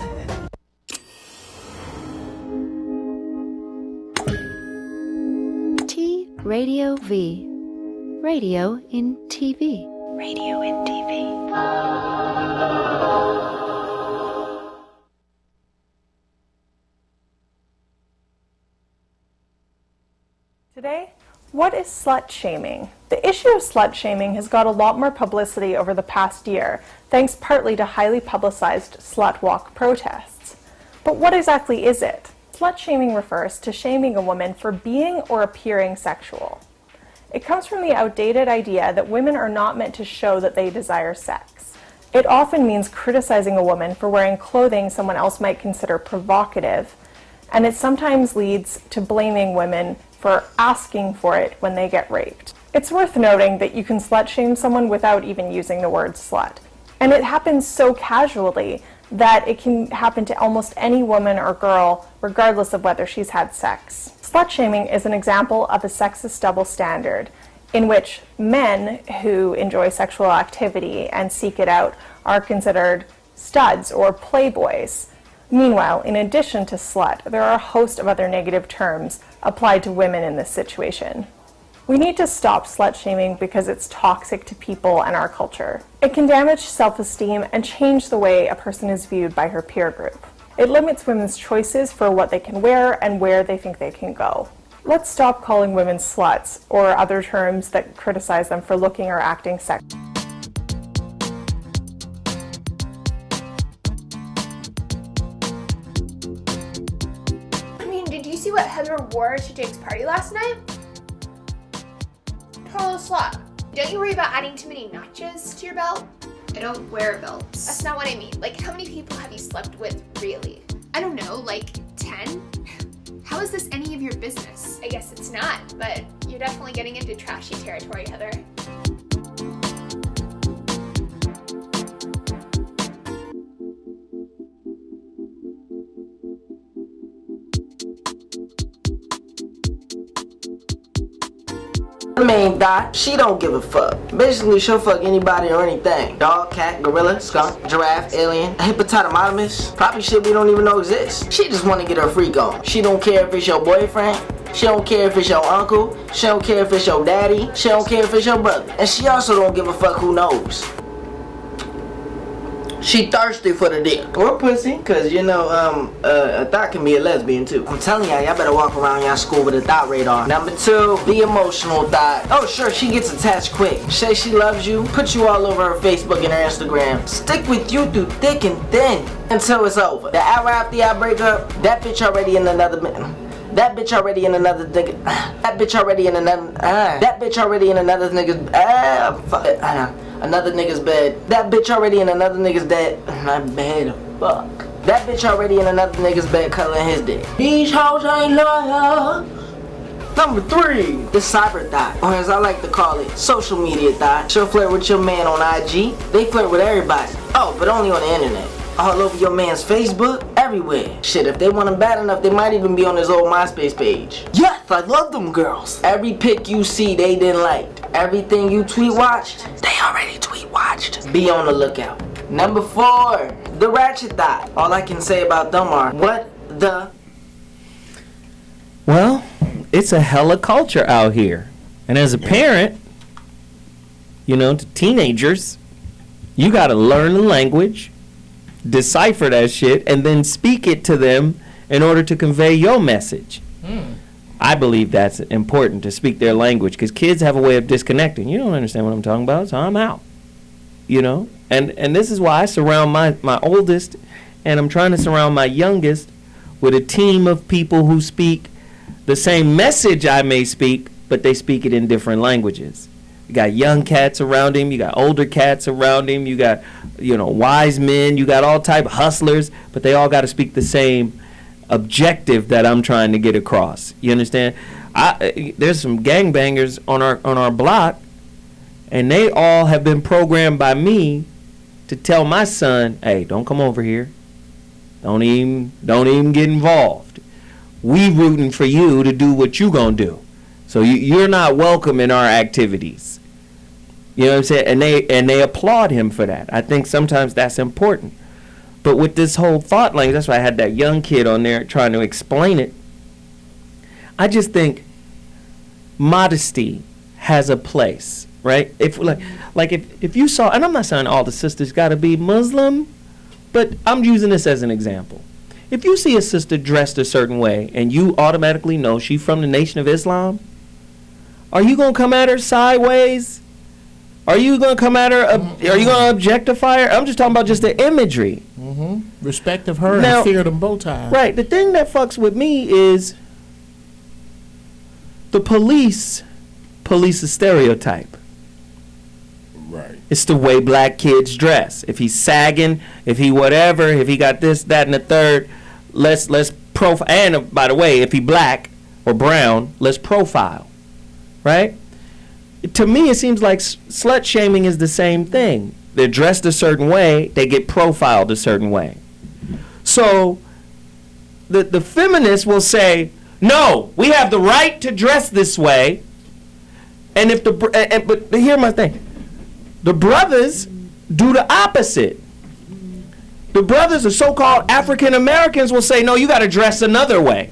Radio V. Radio in TV. Radio in TV. Today, what is slut shaming? The issue of slut shaming has got a lot more publicity over the past year, thanks partly to highly publicized slut walk protests. But what exactly is it? Slut shaming refers to shaming a woman for being or appearing sexual. It comes from the outdated idea that women are not meant to show that they desire sex. It often means criticizing a woman for wearing clothing someone else might consider provocative, and it sometimes leads to blaming women for asking for it when they get raped. It's worth noting that you can slut shame someone without even using the word slut. And it happens so casually that it can happen to almost any woman or girl, regardless of whether she's had sex. Slut shaming is an example of a sexist double standard, in which men who enjoy sexual activity and seek it out are considered studs or playboys. Meanwhile, in addition to slut, there are a host of other negative terms applied to women in this situation. We need to stop slut shaming because it's toxic to people and our culture. It can damage self-esteem and change the way a person is viewed by her peer group. It limits women's choices for what they can wear and where they think they can go. Let's stop calling women sluts or other terms that criticize them for looking or acting sexual. Did you see what Heather wore to Jake's party last night? Total slut. Don't you worry about adding too many notches to your belt? I don't wear belts. That's not what I mean. Like, how many people have you slept with, really? I don't know, like 10? How is this any of your business? I guess it's not, but you're definitely getting into trashy territory, Heather. The main dot, she don't give a fuck. Basically, she'll fuck anybody or anything. Dog, cat, gorilla, skunk, giraffe, alien, hippopotamus, probably shit we don't even know exists. She just wanna get her freak on. She don't care if it's your boyfriend. She don't care if it's your uncle. She don't care if it's your daddy. She don't care if it's your brother. And she also don't give a fuck who knows. She thirsty for the dick. Or pussy, cause you know, a thought can be a lesbian too. I'm telling y'all better walk around y'all school with a thought radar. Number 2, the emotional thought. Oh sure, she gets attached quick. Say she loves you, put you all over her Facebook and her Instagram. Stick with you through thick and thin until it's over. The hour after y'all break up, that bitch already in another man. That bitch already in another nigga. That bitch already in another. That bitch already in another nigga's. Another nigga's bed. That bitch already in another nigga's bed. Bed. Fuck. That bitch already in another nigga's bed cuddling his dick. These hoes ain't loyal. Number 3, the cyber thought, or as I like to call it, social media thought. She'll flirt with your man on IG. They flirt with everybody. Oh, but only on the internet. All over your man's Facebook, everywhere. Shit, if they want him bad enough, they might even be on his old MySpace page. Yes, I love them girls. Every pic you see, they didn't like. Everything you tweet watched, they already tweet watched. Be on the lookout. Number 4, the ratchet thought. All I can say about them are, what the? Well, it's a hella culture out here. And as a parent, you know, to teenagers, you gotta learn the language, decipher that shit, and then speak it to them in order to convey your message. I believe that's important, to speak their language, because kids have a way of disconnecting. You don't understand what I'm talking about, so I'm out. You know? And this is why I surround my oldest, and I'm trying to surround my youngest with a team of people who speak the same message I may speak, but they speak it in different languages. You got young cats around him, you got older cats around him, you got, you know, wise men, you got all type of hustlers, but they all got to speak the same objective that I'm trying to get across. You understand? There's some gangbangers on our block, and they all have been programmed by me to tell my son, hey, don't come over here. Don't even get involved. We rooting for you to do what you gonna do. So you're not welcome in our activities. You know what I'm saying? And they applaud him for that. I think sometimes that's important. But with this whole thought language, that's why I had that young kid on there trying to explain it. I just think modesty has a place, right? If if you saw, and I'm not saying all the sisters got to be Muslim, but I'm using this as an example. If you see a sister dressed a certain way and you automatically know she's from the Nation of Islam, are you going to come at her sideways? Are you going to come at her, are you going to objectify her? I'm just talking about just the imagery. Respect of her Now, and fear of them bow ties. Right. The thing that fucks with me is the police a stereotype. Right. It's the way black kids dress. If he's sagging, if he whatever, if he got this, that, and the third, let's profile. And by the way, if he black or brown, let's profile. Right? To me, it seems like slut shaming is the same thing. They're dressed a certain way, they get profiled a certain way. So the feminists will say, no, we have the right to dress this way. And if but here's my thing. The brothers do the opposite. The brothers, the so-called African Americans, will say, no, you got to dress another way.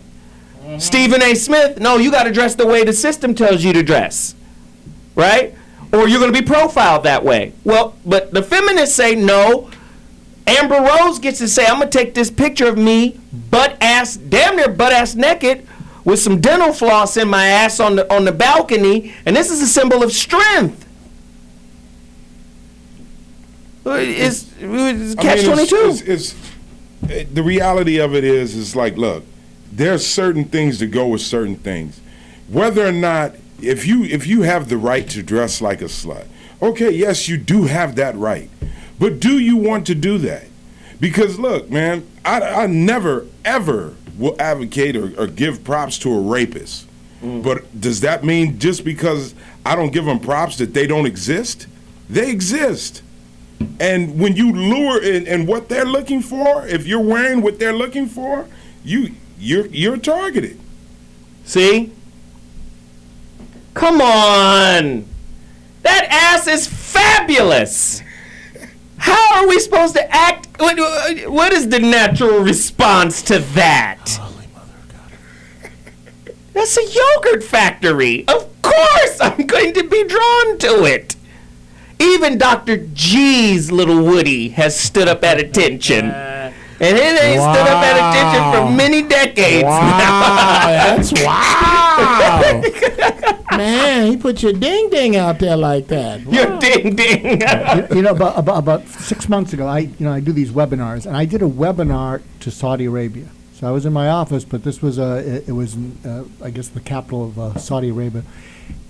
Stephen A. Smith, no, you got to dress the way the system tells you to dress. Right? Or you're going to be profiled that way. Well, but the feminists say, no, Amber Rose gets to say, I'm going to take this picture of me damn near butt-ass naked with some dental floss in my ass on the balcony, and this is a symbol of strength. It's catch-22. The reality of it is like, look, there's certain things that go with certain things. Whether or not, if you have the right to dress like a slut, okay, yes, you do have that right. But do you want to do that? Because look, man, I never, ever will advocate or give props to a rapist. But does that mean just because I don't give them props that they don't exist? They exist. And when you lure in what they're looking for, if you're wearing what they're looking for, you're targeted. See? Come on. That ass is fabulous. How are we supposed to act? What is the natural response to that? Holy mother of God. That's a yogurt factory. Of course I'm going to be drawn to it. Even Dr. G's little Woody has stood up at attention. And it ain't stood up at attention for many decades now. That's wow. Man, he put your ding-ding out there like that. Wow. Your ding-ding. About 6 months ago, I do these webinars, and I did a webinar to Saudi Arabia. So I was in my office, but this was I guess the capital of Saudi Arabia,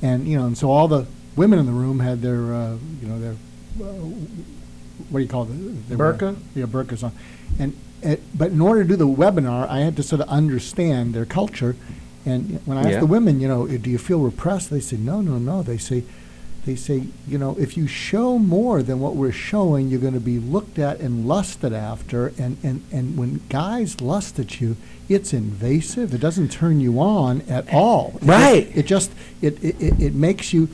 and so all the women in the room had their what do you call it? Their burqa? Yeah, burqas on. But in order to do the webinar, I had to sort of understand their culture. And when I asked the women, do you feel repressed? They said, no. They say, if you show more than what we're showing, you're going to be looked at and lusted after. And when guys lust at you, it's invasive. It doesn't turn you on at all. Right. It makes you.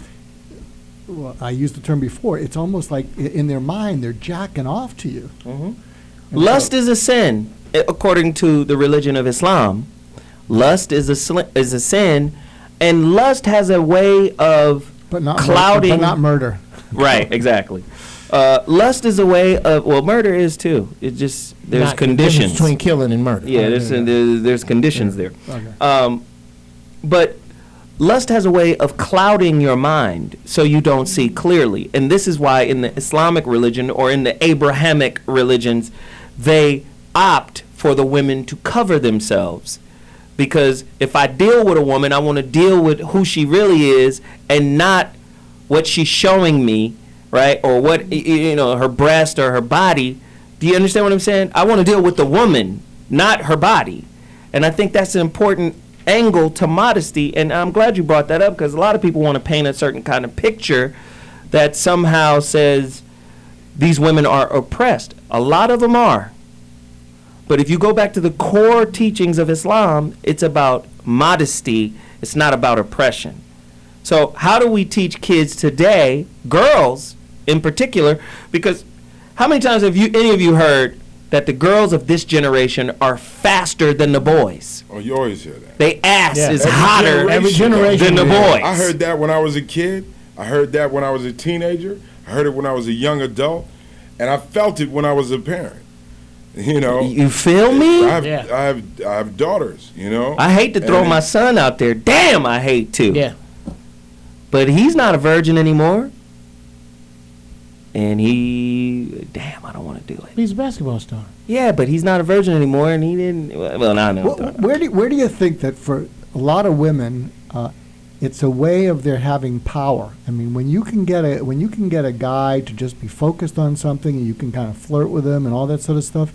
Well, I used the term before. It's almost like in their mind they're jacking off to you. Mm-hmm. Lust is a sin, according to the religion of Islam. Lust is a sin, and lust has a way of clouding. But not murder. Right, exactly. Lust is a way of, murder is too. It just, there's not conditions. Between killing and murder. Yeah, there's conditions there. Okay. But lust has a way of clouding your mind so you don't see clearly. And this is why in the Islamic religion or in the Abrahamic religions, they opt for the women to cover themselves. Because if I deal with a woman, I want to deal with who she really is and not what she's showing me, right? Or what, her breast or her body. Do you understand what I'm saying? I want to deal with the woman, not her body. And I think that's an important angle to modesty. And I'm glad you brought that up because a lot of people want to paint a certain kind of picture that somehow says these women are oppressed. A lot of them are. But if you go back to the core teachings of Islam, it's about modesty. It's not about oppression. So how do we teach kids today, girls in particular, because how many times have any of you heard that the girls of this generation are faster than the boys. Oh, you always hear that. They ass is Every hotter than the boys. I heard that when I was a kid. I heard that when I was a teenager. I heard it when I was a young adult. And I felt it when I was a parent. You know. You feel me? I have daughters, you know. I hate to throw my son out there. Damn, I hate to. Yeah. But he's not a virgin anymore. And I don't want to do it. He's a basketball star. Yeah, but he's not a virgin anymore, and he didn't. Well, now I know. Where do you think that for a lot of women, it's a way of their having power? I mean, when you can get a guy to just be focused on something, and you can kind of flirt with him and all that sort of stuff.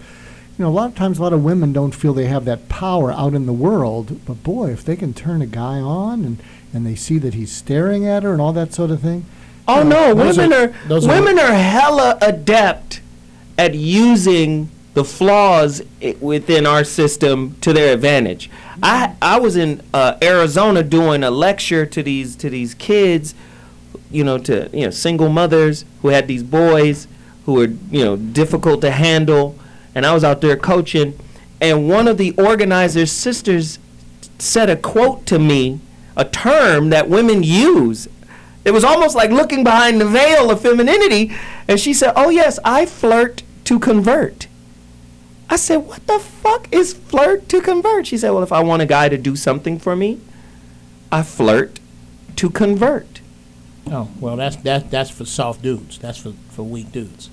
You know, a lot of times, a lot of women don't feel they have that power out in the world. But boy, if they can turn a guy on and they see that he's staring at her and all that sort of thing. Oh no, women are hella adept at using the flaws within our system to their advantage. I was in Arizona doing a lecture to these kids, single mothers who had these boys who were difficult to handle, and I was out there coaching, and one of the organizer's sisters said a quote to me, a term that women use. It was almost like looking behind the veil of femininity. And she said, "Oh, yes, I flirt to convert." I said, "What the fuck is flirt to convert?" She said, "Well, if I want a guy to do something for me, I flirt to convert." Oh, well, that's for soft dudes. That's for weak dudes.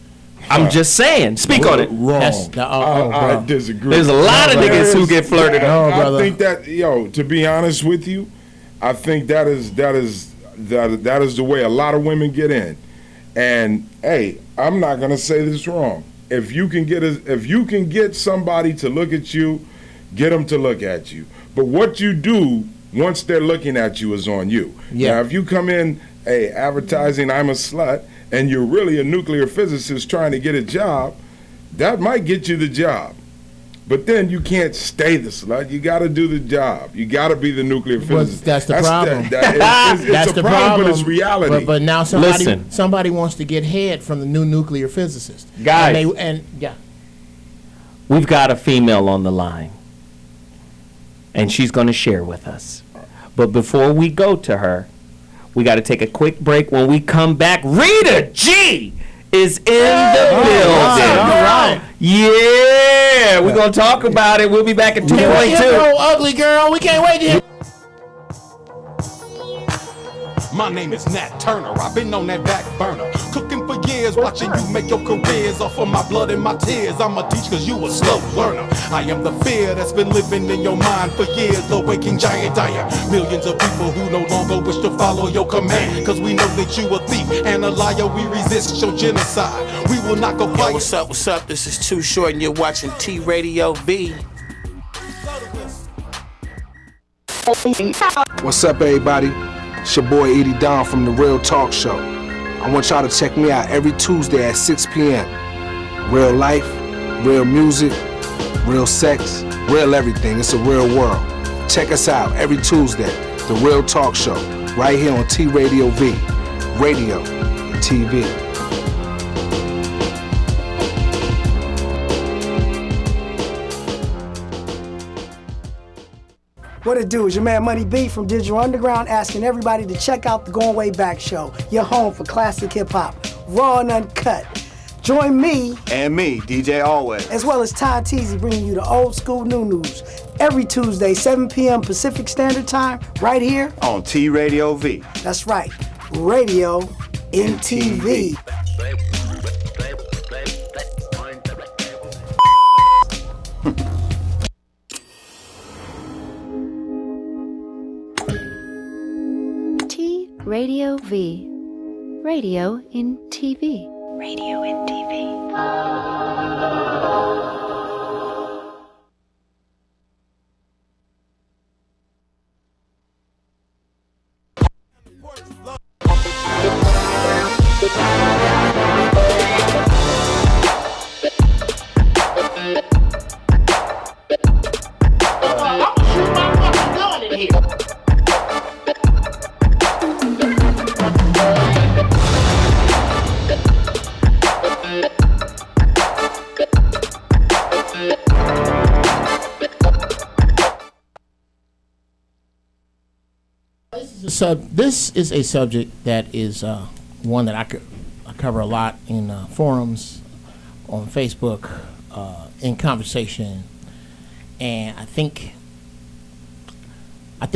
I'm just saying. Speak on it. Wrong. I disagree. There's a lot of niggas who get flirted on. I think that, to be honest with you, I think that is the way a lot of women get in. And hey, I'm not gonna say this wrong. If you can get somebody to look at you, get them to look at you. But what you do once they're looking at you is on you. Yeah. Now, if you come in, advertising I'm a slut, and you're really a nuclear physicist trying to get a job, that might get you the job. But then you can't stay the slut. You got to do the job. You got to be the nuclear physicist. That's the problem. It's a problem, but it's reality. But now somebody wants to get head from the new nuclear physicist. Guys, yeah, we've got a female on the line, and she's going to share with us. But before we go to her, we got to take a quick break. When we come back, Rita G is in the building. All right. Yeah, we're going to talk about it. We'll be back at 2:22. Ugly girl, we can't wait to hear. My name is Nat Turner, I've been on that back burner, cooking for years, watching you make your careers off of my blood and my tears. I'ma teach cause you a slow learner. I am the fear that's been living in your mind for years, the waking giant I am. Millions of people who no longer wish to follow your command, cause we know that you a thief and a liar, we resist your genocide. We will not go fight. Yo, what's up, this is Too Short and you're watching T Radio V. What's up, everybody? It's your boy Edie Don from The Real Talk Show. I want y'all to check me out every Tuesday at 6 p.m. Real life, real music, real sex, real everything. It's a real world. Check us out every Tuesday, The Real Talk Show, right here on T Radio V, radio and TV. What it do? Is your man Money B from Digital Underground asking everybody to check out the Going Way Back Show, your home for classic hip-hop, raw and uncut. Join me and me, DJ Always, as well as Ty Teasy, bringing you the old school new news every Tuesday, 7 p.m. Pacific Standard Time, right here on T Radio V. That's right, radio in TV. Radio V. Radio in TV. Radio in TV. this is a subject that is one that I cover a lot in forums, on Facebook, in conversation, and I think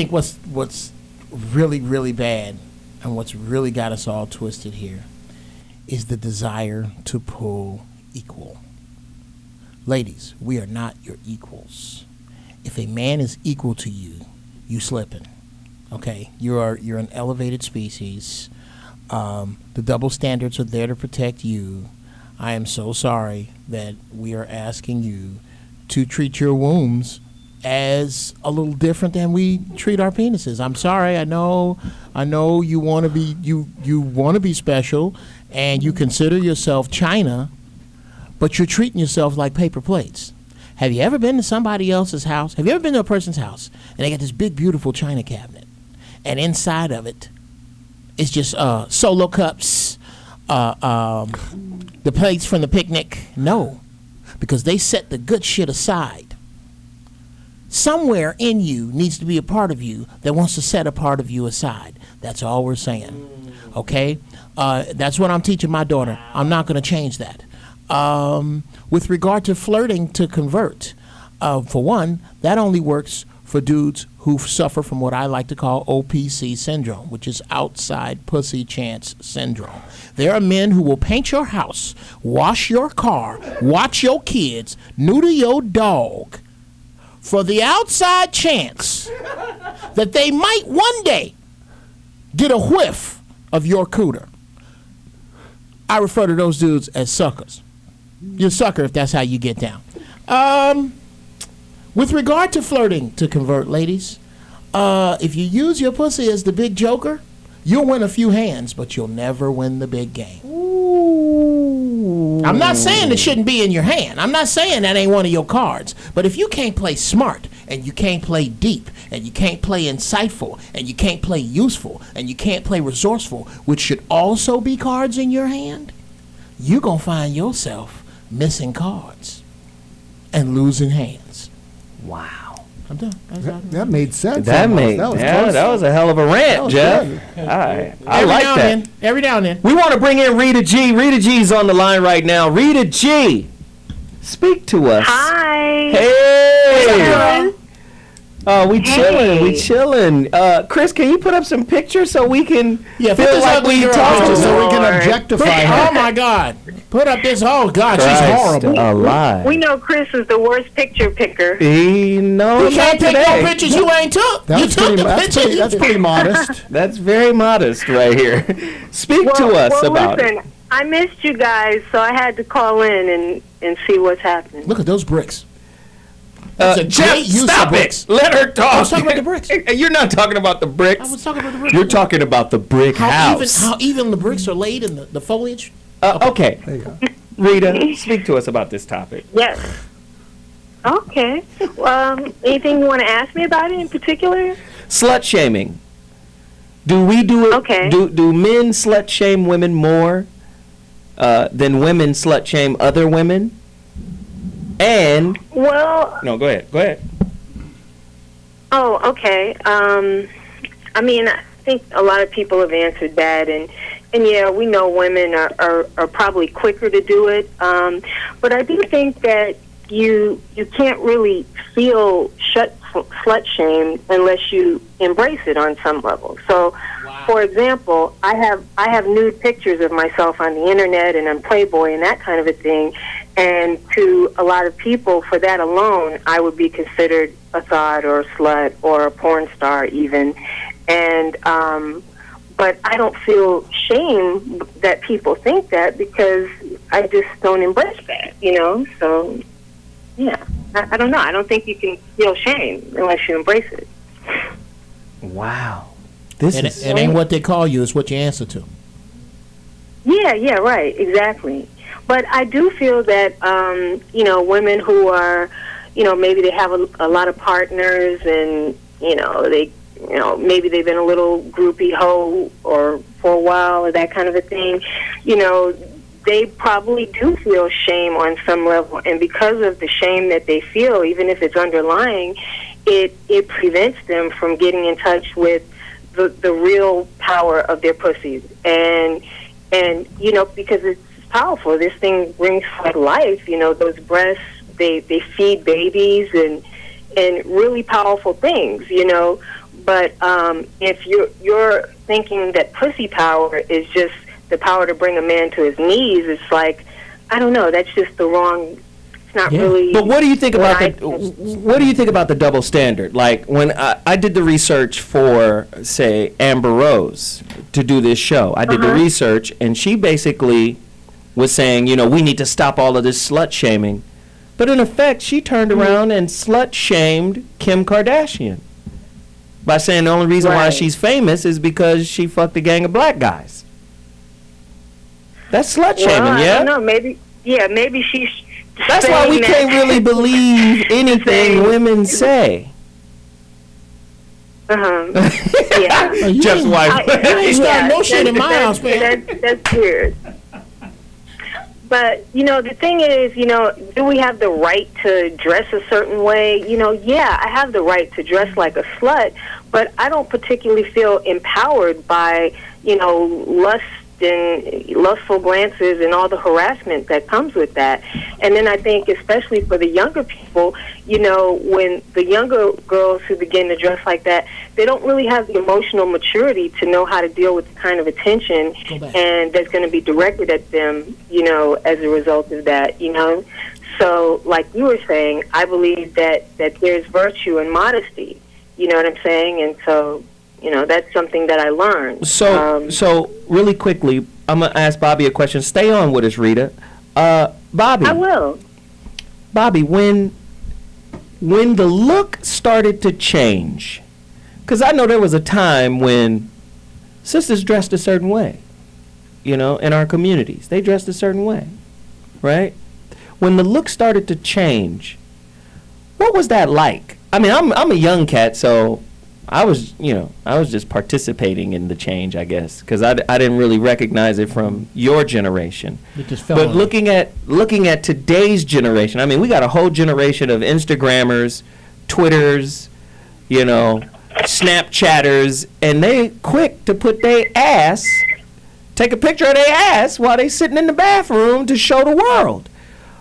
what's really, really bad and what's really got us all twisted here is the desire to pull equal. Ladies, we are not your equals. If a man is equal to you, you slipping. Okay, you're an elevated species. The double standards are there to protect you. I am so sorry that we are asking you to treat your wombs as a little different than we treat our penises. I'm sorry. I know you want to be you want to be special, and you consider yourself China, but you're treating yourself like paper plates. Have you ever been to somebody else's house? Have you ever been to a person's house and they got this big, beautiful china cabinet, and inside of it is just Solo cups, the plates from the picnic? No, because they set the good shit aside. Somewhere in you needs to be a part of you that wants to set a part of you aside. That's all we're saying. Okay? That's what I'm teaching my daughter. I'm not going to change that. With regard to flirting to convert, for one, that only works for dudes who suffer from what I like to call OPC syndrome, which is outside pussy chance syndrome. There are men who will paint your house, wash your car, watch your kids, neuter your dog, for the outside chance that they might one day get a whiff of your cooter. I refer to those dudes as suckers. You're a sucker if that's how you get down. With regard to flirting to convert, ladies, if you use your pussy as the big joker, you'll win a few hands, but you'll never win the big game. Ooh. I'm not saying it shouldn't be in your hand. I'm not saying that ain't one of your cards. But if you can't play smart, and you can't play deep, and you can't play insightful, and you can't play useful, and you can't play resourceful, which should also be cards in your hand, you're going to find yourself missing cards and losing hands. Wow. I'm done. That made sense. That was a hell of a rant, Jeff. All right. I like that. Every now and then. We want to bring in Rita G. Rita G's on the line right now. Rita G, speak to us. Hi. Hey. We chilling. Chris, can you put up some pictures so we can feel like we talking? So we can objectify her. Oh my God. Put up this. Oh God, she's horrible. Alive. We know Chris is the worst picture picker. No, you can't take no pictures you ain't took. That's pretty modest. That's very modest right here. Speak to us about it. I missed you guys, so I had to call in and see what's happening. Look at those bricks. Jeff, stop it. Let her talk. I was talking about the bricks. You're not talking about the bricks. I was talking about the bricks. You're talking about the brick house. How even the bricks are laid in the foliage. Okay. There you go. Rita, speak to us about this topic. Yes. Okay. Anything you want to ask me about it in particular? Slut shaming. Do we do it? Okay. Do men slut shame women more than women slut shame other women? And no, go ahead. Oh, okay. I mean, I think a lot of people have answered that, and yeah, we know women are probably quicker to do it. But I do think that you can't really feel slut shamed unless you embrace it on some level. So, for example, I have nude pictures of myself on the internet and on Playboy and that kind of a thing. And to a lot of people, for that alone, I would be considered a thought or a slut or a porn star even. And but I don't feel shame that people think that because I just don't embrace that, So, yeah, I don't know. I don't think you can feel shame unless you embrace it. Wow. It ain't what they call you, it's what you answer to. Yeah, right, exactly. But I do feel that, women who are, maybe they have a lot of partners and, maybe they've been a little groupie hoe or for a while or that kind of a thing, they probably do feel shame on some level. And because of the shame that they feel, even if it's underlying, it prevents them from getting in touch with the real power of their pussies, and you know, because it's powerful. This thing brings forth life. You know, those breasts, they feed babies and really powerful things. You know, but if you're thinking that pussy power is just the power to bring a man to his knees, it's like, I don't know. That's just the wrong. It's not really. But what do you think about what do you think about the double standard? Like when I did the research for, say, Amber Rose to do this show, I did the research, and she basically was saying, you know, we need to stop all of this slut shaming. But in effect, she turned around and slut shamed Kim Kardashian by saying the only reason why she's famous is because she fucked a gang of black guys. That's slut shaming, I don't know. Maybe she's. That's why we can't really believe anything women say. Yeah. Jeff's wife. You ain't starting no shit in my house, man. That's weird. But, you know, the thing is, you know, do we have the right to dress a certain way? You know, yeah, I have the right to dress like a slut, but I don't particularly feel empowered by, you know, lust and lustful glances and all the harassment that comes with that. And then I think especially for the younger people, you know, when the younger girls who begin to dress like that, they don't really have the emotional maturity to know how to deal with the kind of attention and that's going to be directed at them, you know, as a result of that, you know. So like you were saying, I believe that there's virtue in modesty, you know what I'm saying? And so, you know, that's something that I learned. So really quickly, I'm going to ask Bobby a question. Stay on with us, Rita. Bobby. I will. Bobby, when the look started to change, because I know there was a time when sisters dressed a certain way, you know, in our communities. They dressed a certain way, right? When the look started to change, what was that like? I mean, I'm a young cat, so I was just participating in the change, I guess, because I didn't really recognize it from your generation. It just fell But on looking at today's generation, I mean, we got a whole generation of Instagrammers, Twitters, you know, Snapchatters, and they quick to put take a picture of their ass while they sitting in the bathroom to show the world.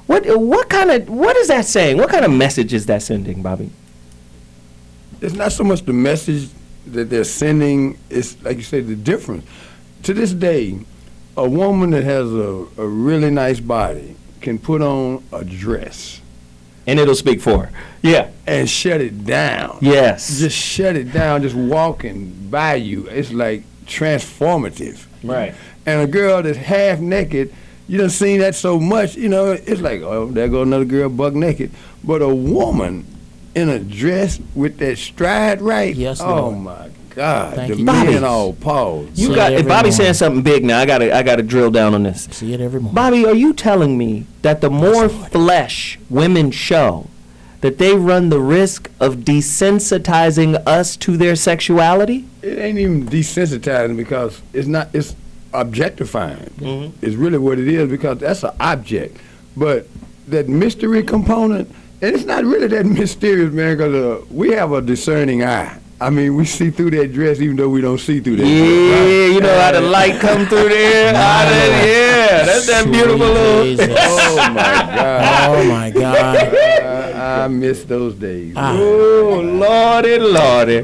What is that saying? What kind of message is that sending, Bobby? It's not so much the message that they're sending, it's like you say, the difference. To this day, a woman that has a really nice body can put on a dress. And it'll speak for her. Yeah. And shut it down. Yes. Just shut it down, just walking by you. It's like transformative. Right. And a girl that's half naked, you done seen that so much, you know, it's like, oh, there go another girl buck naked. But a woman in a dress with that stride right. Yes, oh Lord. my God. Thank the you. men all pause. You got Bobby's saying something big now. I gotta drill down on this. See it every morning. Bobby, are you telling me that the more flesh women show, that they run the risk of desensitizing us to their sexuality? It ain't even desensitizing because it's objectifying. Mm-hmm. It's really what it is because that's an object. But that mystery component, and it's not really that mysterious, man, because we have a discerning eye. I mean, we see through that dress even though we don't see through that dress. Yeah, you know how the light come through there? Yeah, that's that beautiful little... Oh, my God. Oh, my God. I miss those days. Oh, Lordy, Lordy.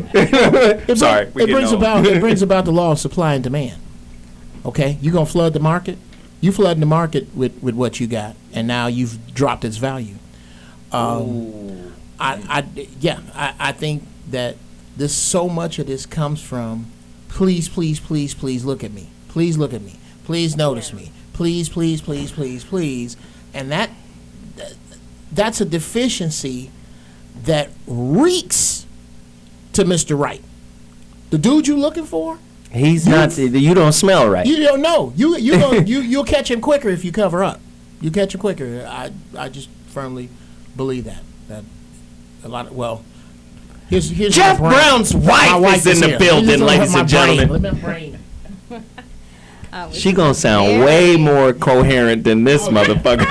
Sorry, it brings about the law of supply and demand. Okay? You're going to flood the market? You flooding the market with what you got, and now you've dropped its value. I think that so much of this comes from please look at me. Please look at me. Please notice me. Please. And that's a deficiency that reeks to Mr. Right. The dude you looking for? He's not. You don't smell right. You don't know. You'll catch him quicker if you cover up. You catch him quicker. I just firmly believe that a lot of here's Jeff Brown's wife is in the building, ladies and gentlemen. She gonna sound way more coherent than this motherfucker.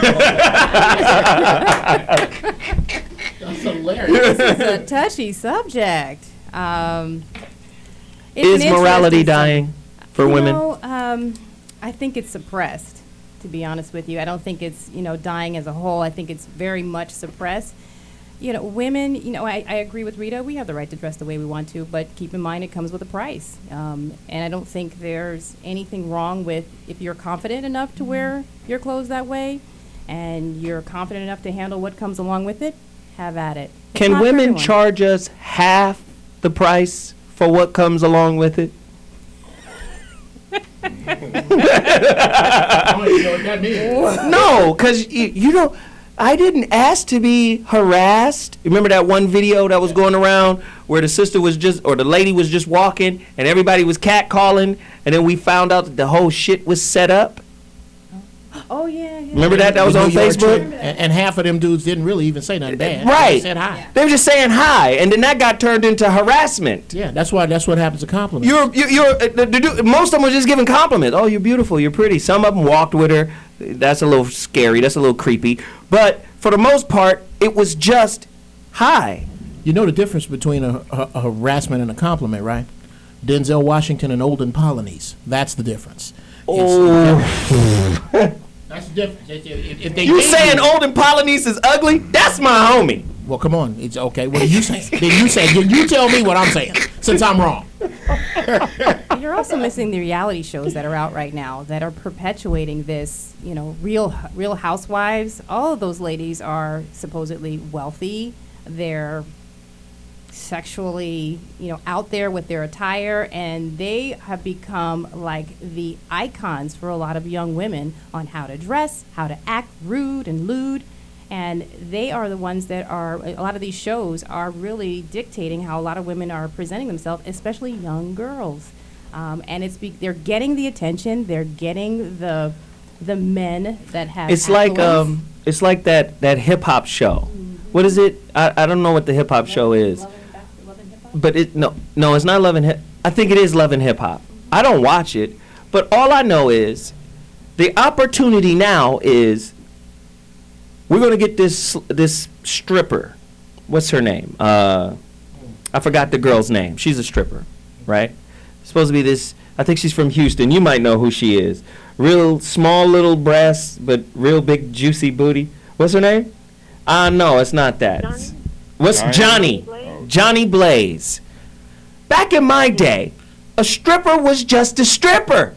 That's hilarious. This is a touchy subject. Is morality dying for women? I think it's suppressed, to be honest with you. I don't think it's, dying as a whole. I think it's very much suppressed. Women, I agree with Rita. We have the right to dress the way we want to, but keep in mind it comes with a price. And I don't think there's anything wrong with if you're confident enough to wear your clothes that way and you're confident enough to handle what comes along with it, have at it. Can women charge us half the price for what comes along with it? I don't even know what that means. No, because you don't. I didn't ask to be harassed. Remember that one video that was going around where the sister was or the lady was just walking and everybody was catcalling, and then we found out that the whole shit was set up? Oh, yeah. Remember that? That was on Facebook? And half of them dudes didn't really even say nothing bad. Right. They said hi. They were just saying hi, and then that got turned into harassment. Yeah, that's what happens to compliments. Most of them were just giving compliments. Oh, you're beautiful, you're pretty. Some of them walked with her. That's a little scary. That's a little creepy. But for the most part, it was just hi. You know the difference between a harassment and a compliment, right? Denzel Washington and Olden Polonies. That's the difference. That's the difference. If they you saying Olden Polonies is ugly? That's my homie. Well, come on. It's okay. What are you saying? Then you tell me what I'm saying, since I'm wrong. You're also missing the reality shows that are out right now that are perpetuating this, Real Housewives. All of those ladies are supposedly wealthy. They're sexually, out there with their attire, and they have become like the icons for a lot of young women on how to dress, how to act rude and lewd. And they are the ones that a lot of these shows are really dictating how a lot of women are presenting themselves, especially young girls. And they're getting the attention, they're getting the men that have It's affluence. like that hip hop show. What is it? I don't know what the hip hop show is. But it's not Love and Hip. I think it is Love and Hip Hop. I don't watch it, but all I know is the opportunity now is we're going to get this stripper. What's her name? I forgot the girl's name. She's a stripper, right? Supposed to be this. I think she's from Houston. You might know who she is. Real small little breasts, but real big juicy booty. What's her name? No, it's not that. What's Johnny? Johnny Blaze. Back in my day, a stripper was just a stripper.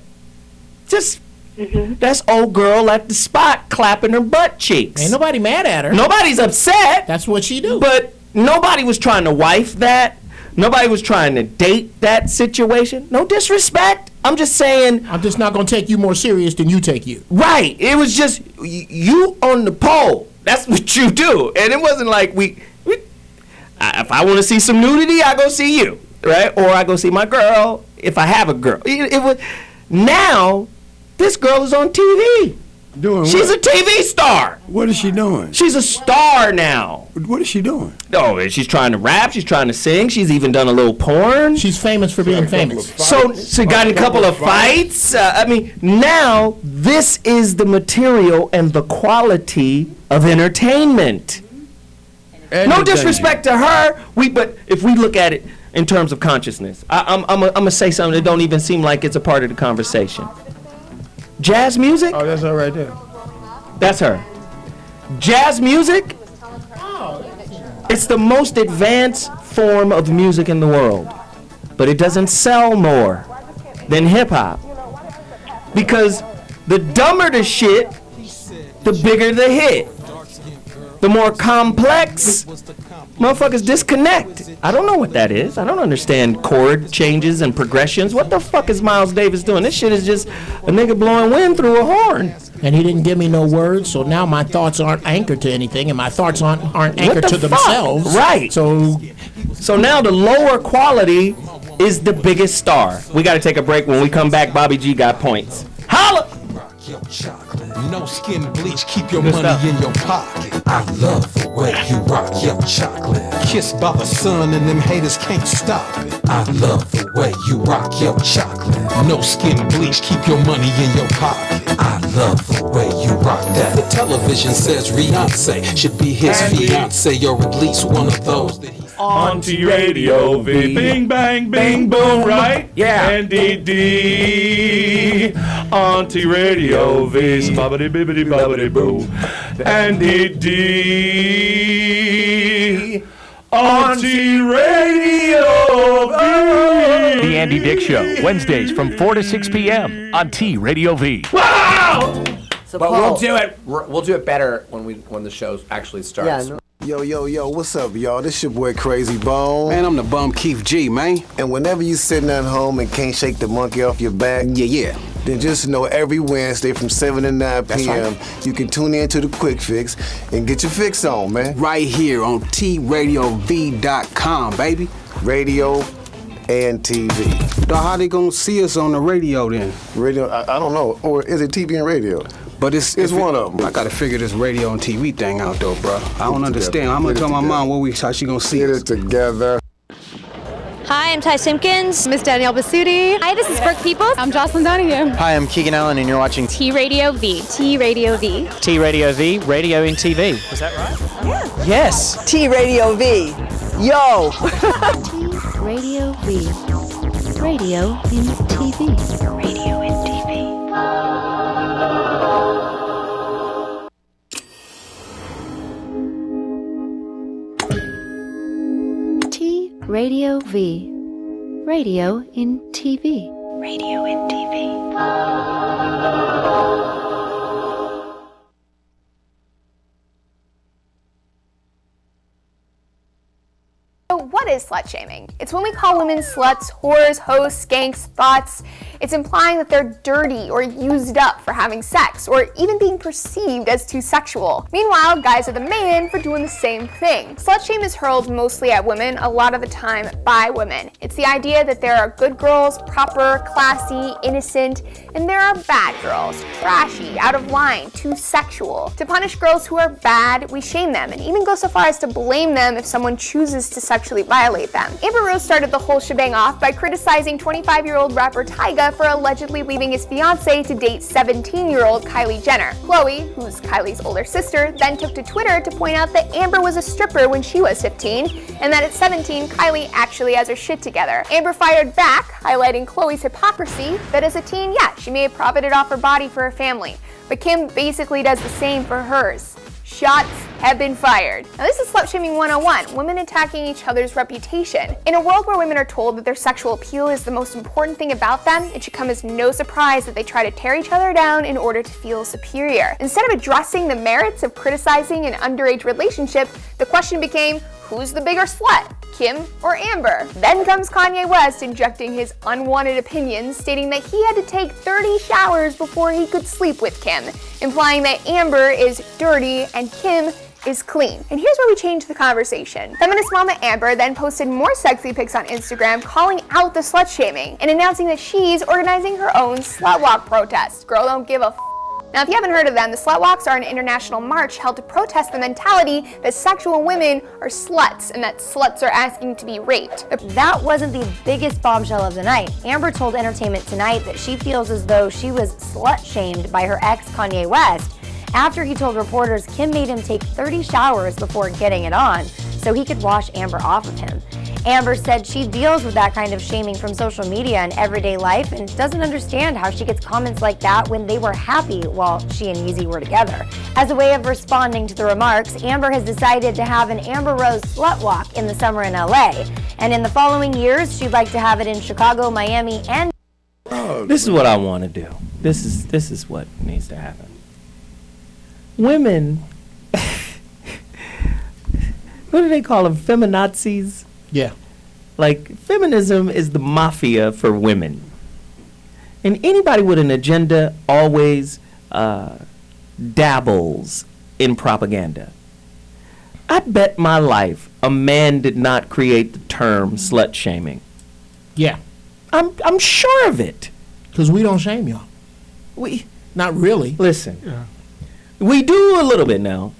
Just that's old girl at the spot clapping her butt cheeks. Ain't nobody mad at her. Nobody's upset. That's what she do. But nobody was trying to wife that. Nobody was trying to date that situation. No disrespect. I'm just saying. I'm just not going to take you more serious than you take you. Right. It was just you on the pole. That's what you do. And it wasn't like if I want to see some nudity, I go see you, right? Or I go see my girl if I have a girl. It was now. This girl is on TV. Doing She's what? a TV star. What is she doing? She's a star now. What is she doing? Oh, she's trying to rap. She's trying to sing. She's even done a little porn. She's famous for being famous. So she got in a couple of fights. Now this is the material and the quality of entertainment. No disrespect to her. But if we look at it in terms of consciousness, I'm gonna say something that don't even seem like it's a part of the conversation. Jazz music? Oh, that's her right there. That's her. Jazz music? It's the most advanced form of music in the world. But it doesn't sell more than hip hop. Because the dumber the shit, the bigger the hit. The more complex, motherfuckers disconnect. I don't know what that is. I don't understand chord changes and progressions. What the fuck is Miles Davis doing? This shit is just a nigga blowing wind through a horn. And he didn't give me no words, so now my thoughts aren't anchored to anything, and my thoughts aren't anchored to themselves. Right. So now the lower quality is the biggest star. We got to take a break. When we come back, Bobby G got points. Holla! No skin bleach, keep your money in your pocket. I love the way you rock your chocolate. Kissed by the sun and them haters can't stop it. I love the way you rock your chocolate. No skin bleach, keep your money in your pocket. I love the way you rock that. The television says Beyonce should be his fiance, or at least one of those that he... on T-Radio V. Bing, bang, bing, boom, right? Yeah. NDD on T-Radio V. Bobbity, bibbity, bobbity, boo. NDD on T-Radio V. The Andy Dick Show, Wednesdays from 4 to 6 p.m. on T-Radio V. Wow! But we'll do it. We'll do it better when the show actually starts. Yo, what's up, y'all? This your boy Crazy Bone. Man, I'm the bum Keith G, man. And whenever you sitting at home and can't shake the monkey off your back, yeah, then just know every Wednesday from 7 to 9 p.m. You can tune in to the Quick Fix and get your fix on, man. Right here on TRadioV.com, baby. Radio and TV. So how they gonna see us on the radio then? Radio, I don't know. Or is it TV and radio? But it's one of them. I gotta figure this radio and TV thing out though, bro. I don't understand. I'm gonna tell my mom how she gonna see it together. Hi, I'm Ty Simpkins. Miss Danielle Basutti. Hi, this is Brooke Peoples. I'm Jocelyn Donahue. Hi, I'm Keegan Allen, and you're watching T-Radio V. T-Radio V. T-Radio V, radio in TV. Is that right? Yeah. Yes. T-Radio V. Yo! T-Radio V. Radio in TV. Radio in TV. T-Radio V. Radio in TV. Radio in TV. So what is slut shaming? It's when we call women sluts, whores, hoes, skanks, thots. It's implying that they're dirty or used up for having sex, or even being perceived as too sexual. Meanwhile, guys are the main for doing the same thing. Slut shame is hurled mostly at women, a lot of the time by women. It's the idea that there are good girls, proper, classy, innocent, and there are bad girls, trashy, out of line, too sexual. To punish girls who are bad, we shame them, and even go so far as to blame them if someone chooses to sexually violate them. Amber Rose started the whole shebang off by criticizing 25-year-old rapper Tyga for allegedly leaving his fiancée to date 17-year-old Kylie Jenner. Chloe, who's Kylie's older sister, then took to Twitter to point out that Amber was a stripper when she was 15, and that at 17, Kylie actually has her shit together. Amber fired back, highlighting Chloe's hypocrisy, that as a teen, yeah, she may have profited off her body for her family, but Kim basically does the same for hers. Shots have been fired. Now this is Slut Shaming 101, women attacking each other's reputation. In a world where women are told that their sexual appeal is the most important thing about them, it should come as no surprise that they try to tear each other down in order to feel superior. Instead of addressing the merits of criticizing an underage relationship, the question became, who's the bigger slut? Kim or Amber? Then comes Kanye West injecting his unwanted opinions, stating that he had to take 30 showers before he could sleep with Kim, implying that Amber is dirty and Kim is clean. And here's where we change the conversation. Feminist mama Amber then posted more sexy pics on Instagram calling out the slut shaming and announcing that she's organizing her own slut walk protest. Girl don't give a f. Now, if you haven't heard of them, the Slut Walks are an international march held to protest the mentality that sexual women are sluts and that sluts are asking to be raped. That wasn't the biggest bombshell of the night. Amber told Entertainment Tonight that she feels as though she was slut-shamed by her ex, Kanye West, after he told reporters Kim made him take 30 showers before getting it on so he could wash Amber off of him. Amber said she deals with that kind of shaming from social media and everyday life and doesn't understand how she gets comments like that when they were happy while she and Yeezy were together. As a way of responding to the remarks, Amber has decided to have an Amber Rose slut walk in the summer in LA. And in the following years, she'd like to have it in Chicago, Miami, and... This is what I want to do. This is what needs to happen. Women, what do they call them? Feminazis? Yeah. Like, feminism is the mafia for women. And anybody with an agenda always dabbles in propaganda. I bet my life a man did not create the term slut shaming. Yeah. I'm sure of it. Because we don't shame y'all. Not really. Listen. Yeah. We do a little bit now.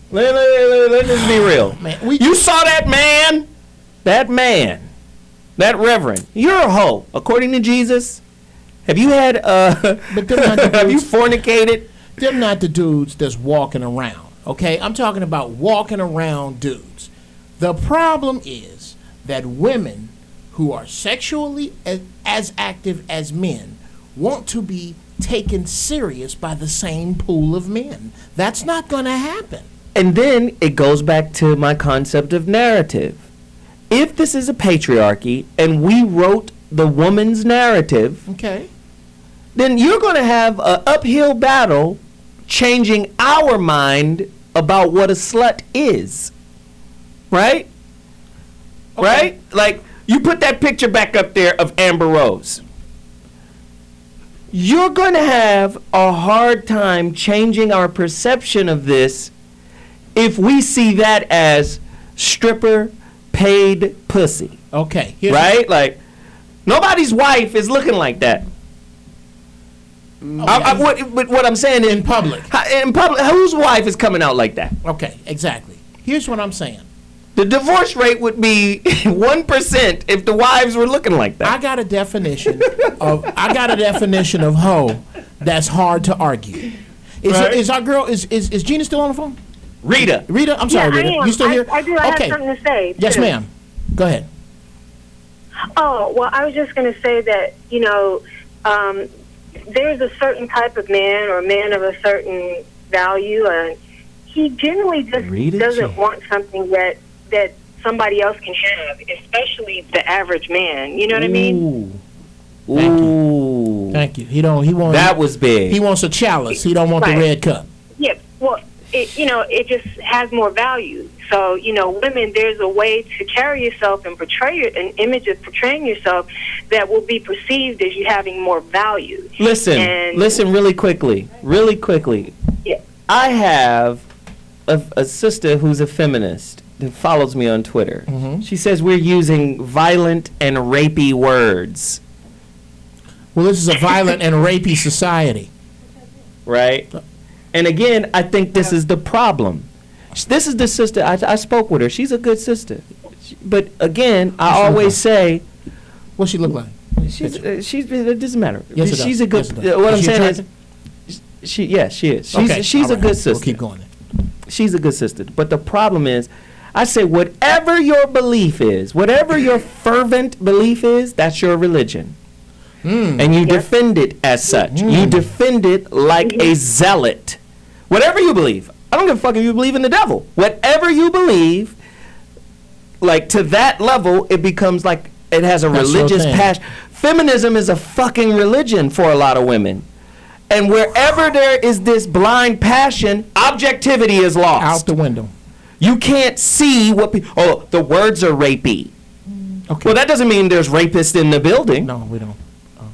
Let's just be real. Man, you saw that man? That man, that reverend, you're a hoe, according to Jesus. Have you had, but them not the have you fornicated? Them not the dudes that's walking around, okay? I'm talking about walking around dudes. The problem is that women who are sexually as active as men want to be taken serious by the same pool of men. That's not going to happen. And then it goes back to my concept of narrative. If this is a patriarchy and we wrote the woman's narrative, okay, then you're going to have an uphill battle changing our mind about what a slut is. Right? Okay. Right? Like, you put that picture back up there of Amber Rose. You're going to have a hard time changing our perception of this if we see that as stripper paid pussy. Okay. Right? Like, nobody's wife is looking like that. What I'm saying is, in public, whose wife is coming out like that? Okay, exactly. Here's what I'm saying. The divorce rate would be 1% if the wives were looking like that. I got a definition of hoe that's hard to argue. Is our girl is Gina still on the phone? Rita, I'm sorry, Rita. You still here? I do. I have something to say. Yes, too. ma'am. Go ahead. Oh, well, I was just going to say that, there's a certain type of man or man of a certain value, and he generally just doesn't want something that somebody else can have, especially the average man. You know what I mean? Thank you. He wants. That was big. He wants a chalice. He don't want the red cup. Yeah. Well, it just has more value. So, women, there's a way to carry yourself and portray an image of portraying yourself that will be perceived as you having more value. Listen really quickly. Yeah. I have a sister who's a feminist that follows me on Twitter. Mm-hmm. She says we're using violent and rapey words. Well, this is a violent and rapey society. Right? And again, I think this is the problem. This is the sister, I spoke with her. She's a good sister. But again, I always say... What's she look like? It doesn't matter. Yes, it does. She's a good... Yes, what I'm she saying attractive? is... she is. Okay, She's a good sister. We'll keep going then. She's a good sister. But the problem is, I say whatever your belief is, whatever your fervent belief is, that's your religion. And you defend it as such. You defend it like a zealot. Whatever you believe. I don't give a fuck if you believe in the devil. Whatever you believe, like to that level, it becomes like it has a religious passion. Feminism is a fucking religion for a lot of women. And wherever there is this blind passion, objectivity is lost. Out the window. You can't see what people... the words are rapey. Okay. Well, that doesn't mean there's rapists in the building. No, we don't.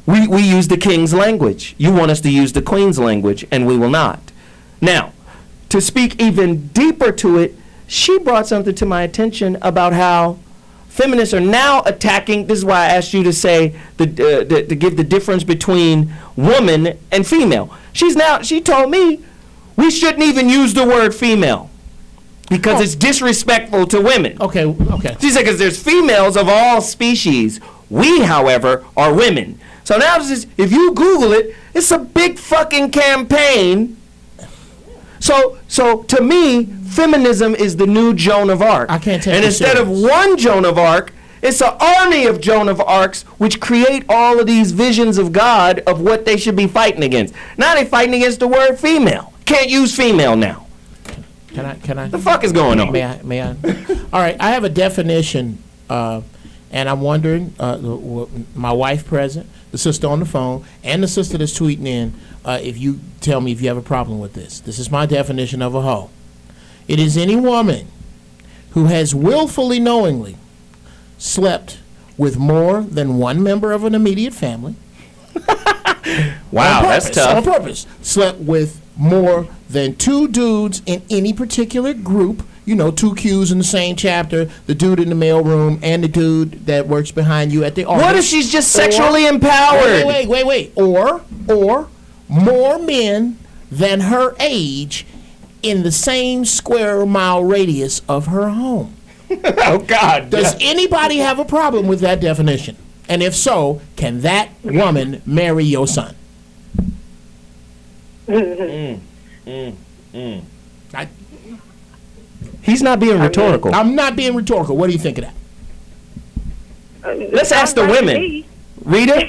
We use the king's language. You want us to use the queen's language, and we will not. Now, to speak even deeper to it, she brought something to my attention about how feminists are now attacking. This is why I asked you to say to give the difference between woman and female. She told me we shouldn't even use the word female because it's disrespectful to women. Okay. She said because there's females of all species. We, however, are women. So now if you Google it, it's a big fucking campaign. So to me, feminism is the new Joan of Arc. I can't take And it instead serious. of one Joan of Arc, it's an army of Joan of Arcs which create all of these visions of God of what they should be fighting against. Now they're fighting against the word female. Can't use female now. Can I? The fuck is going on? May I? All right, I have a definition, and I'm wondering, my wife present, the sister on the phone, and the sister that's tweeting in, if you tell me if you have a problem with this. This is my definition of a hoe. It is any woman who has willfully, knowingly slept with more than one member of an immediate family. Wow, that's tough. On purpose. Slept with more than two dudes in any particular group. You know, two Qs in the same chapter, the dude in the mailroom and the dude that works behind you at the office. What if she's just sexually empowered? Wait. Or more men than her age in the same square mile radius of her home. Oh, God. Does anybody have a problem with that definition? And if so, can that woman marry your son? He's not being rhetorical. I'm not being rhetorical. What do you think of that? Let's ask the women. Rita?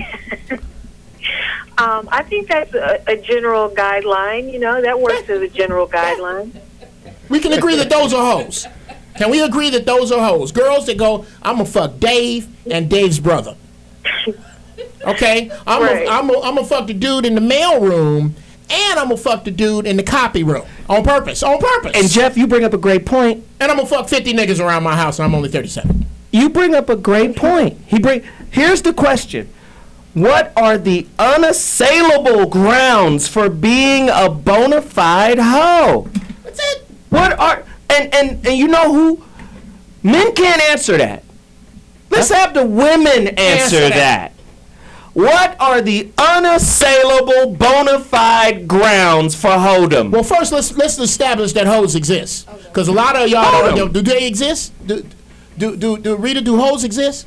I think that's a general guideline. You know, that works as a general guideline. We can agree that those are hoes. Can we agree that those are hoes? Girls that go, I'm gonna fuck Dave and Dave's brother. Okay, I'm gonna fuck the dude in the mail room, and I'm gonna fuck the dude in the copy room on purpose. And Jeff, you bring up a great point. And I'm gonna fuck 50 niggas around my house, and I'm only 37. You bring up a great point. Here's the question. What are the unassailable grounds for being a bona fide hoe? That's it. What are and you know who? Men can't answer that. Let's have the women answer that. What are the unassailable bona fide grounds for hoedom? Well, first let's establish that hoes exist, because a lot of y'all don't. Do they exist? Do Rita, do hoes exist?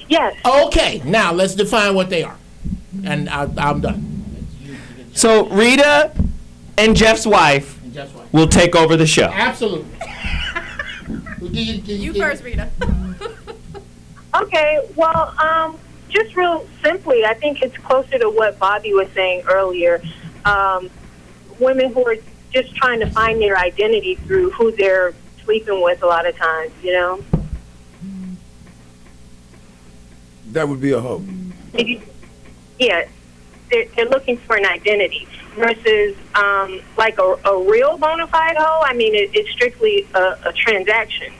Yes. Okay, now let's define what they are, and I'm done. So Rita and Jeff's wife will take over the show. Absolutely. You first, Rita. Okay, well, just real simply, I think it's closer to what Bobby was saying earlier. Women who are just trying to find their identity through who they're sleeping with a lot of times, you know? That would be a hoe. Yeah, they're looking for an identity versus like a real bona fide hoe. I mean, it's strictly a transaction.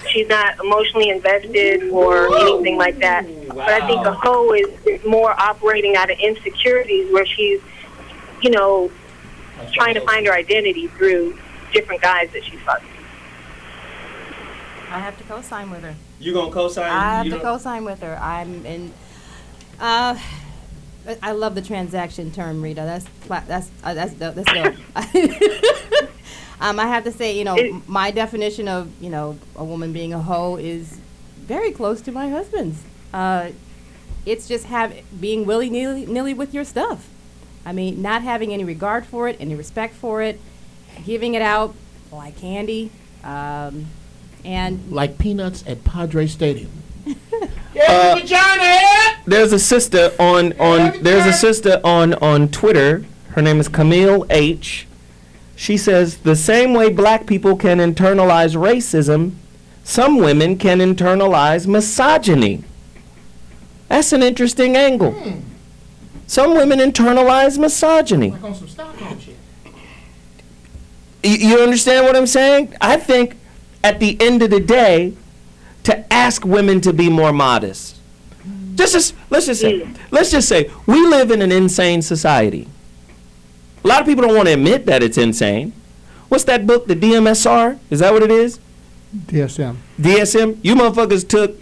She's not emotionally invested or anything like that. Wow. But I think a hoe is more operating out of insecurities where she's, you know, trying to find her identity through different guys that she's fucking. I have to co-sign with her. You gonna co-sign? I have to co-sign with her. I'm in. I love the transaction term, Rita. That's dope. I have to say, you know, my definition of, you know, a woman being a hoe is very close to my husband's. It's just being willy-nilly with your stuff. I mean, not having any regard for it, any respect for it, giving it out like candy, and like peanuts at Padre Stadium. There's a sister on Twitter. Her name is Camille H. She says, the same way black people can internalize racism, some women can internalize misogyny. That's an interesting angle. Some women internalize misogyny. Like on some Stockholm shit. You understand what I'm saying? I think at the end of the day, to ask women to be more modest. Let's just say we live in an insane society. A lot of people don't want to admit that it's insane. What's that book, the DMSR? Is that what it is? DSM. DSM? You motherfuckers took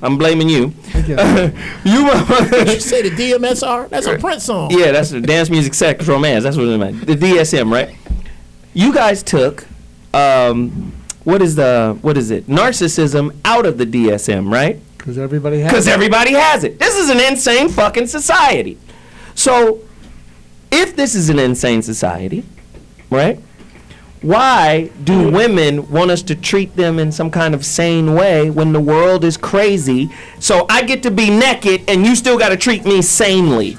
I'm blaming you. You motherfuckers. Did you say the DMSR? That's a Prince song. Yeah, that's the dance music, sex, romance. That's what it meant. The DSM, right? You guys took, what is it? Narcissism out of the DSM, right? Because everybody has it. Because everybody has it. This is an insane fucking society. So, if this is an insane society, right, why do women want us to treat them in some kind of sane way when the world is crazy? So I get to be naked and you still got to treat me sanely.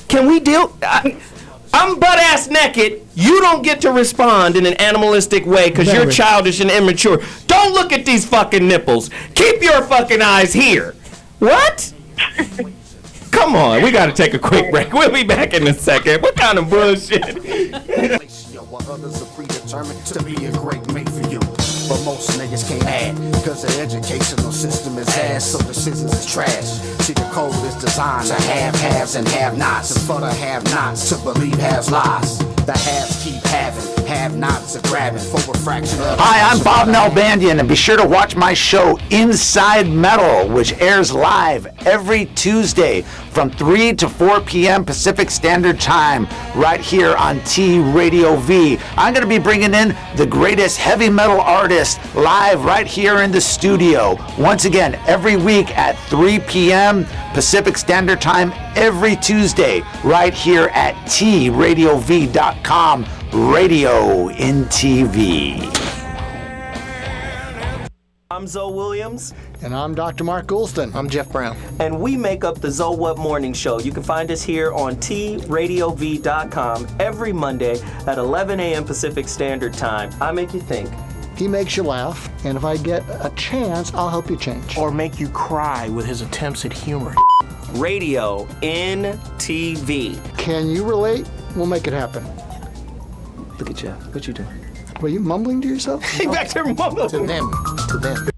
Can we deal? I'm butt-ass naked. You don't get to respond in an animalistic way because you're childish and immature. Don't look at these fucking nipples. Keep your fucking eyes here. What? Come on, we gotta take a quick break. We'll be back in a second. What kind of bullshit? Others are predetermined to be a great mate for you. But most niggas can't add, cause the educational system is ass, so decisions is trash. See, the code is designed to have haves and have nots, and for the have nots to believe has lies. The haves keep having, have nots are grabbing for a fraction of. Hi, I'm Bob Nalbandian, and be sure to watch my show Inside Metal, which airs live every Tuesday from 3 to 4 p.m. Pacific Standard Time, right here on T Radio V. I'm going to be bringing in the greatest heavy metal artists live right here in the studio. Once again, every week at 3 p.m. Pacific Standard Time, every Tuesday, right here at TRadioV.com. Radio in TV. I'm Zoe Williams. And I'm Dr. Mark Goulston. I'm Jeff Brown. And we make up the Zoe What Morning Show. You can find us here on TRadiov.com every Monday at 11 a.m. Pacific Standard Time. I make you think. He makes you laugh, and if I get a chance, I'll help you change. Or make you cry with his attempts at humor. Radio in TV. Can you relate? We'll make it happen. Look at Jeff. What you doing? Were you mumbling to yourself? Hey, back there mumbling. To them. To them.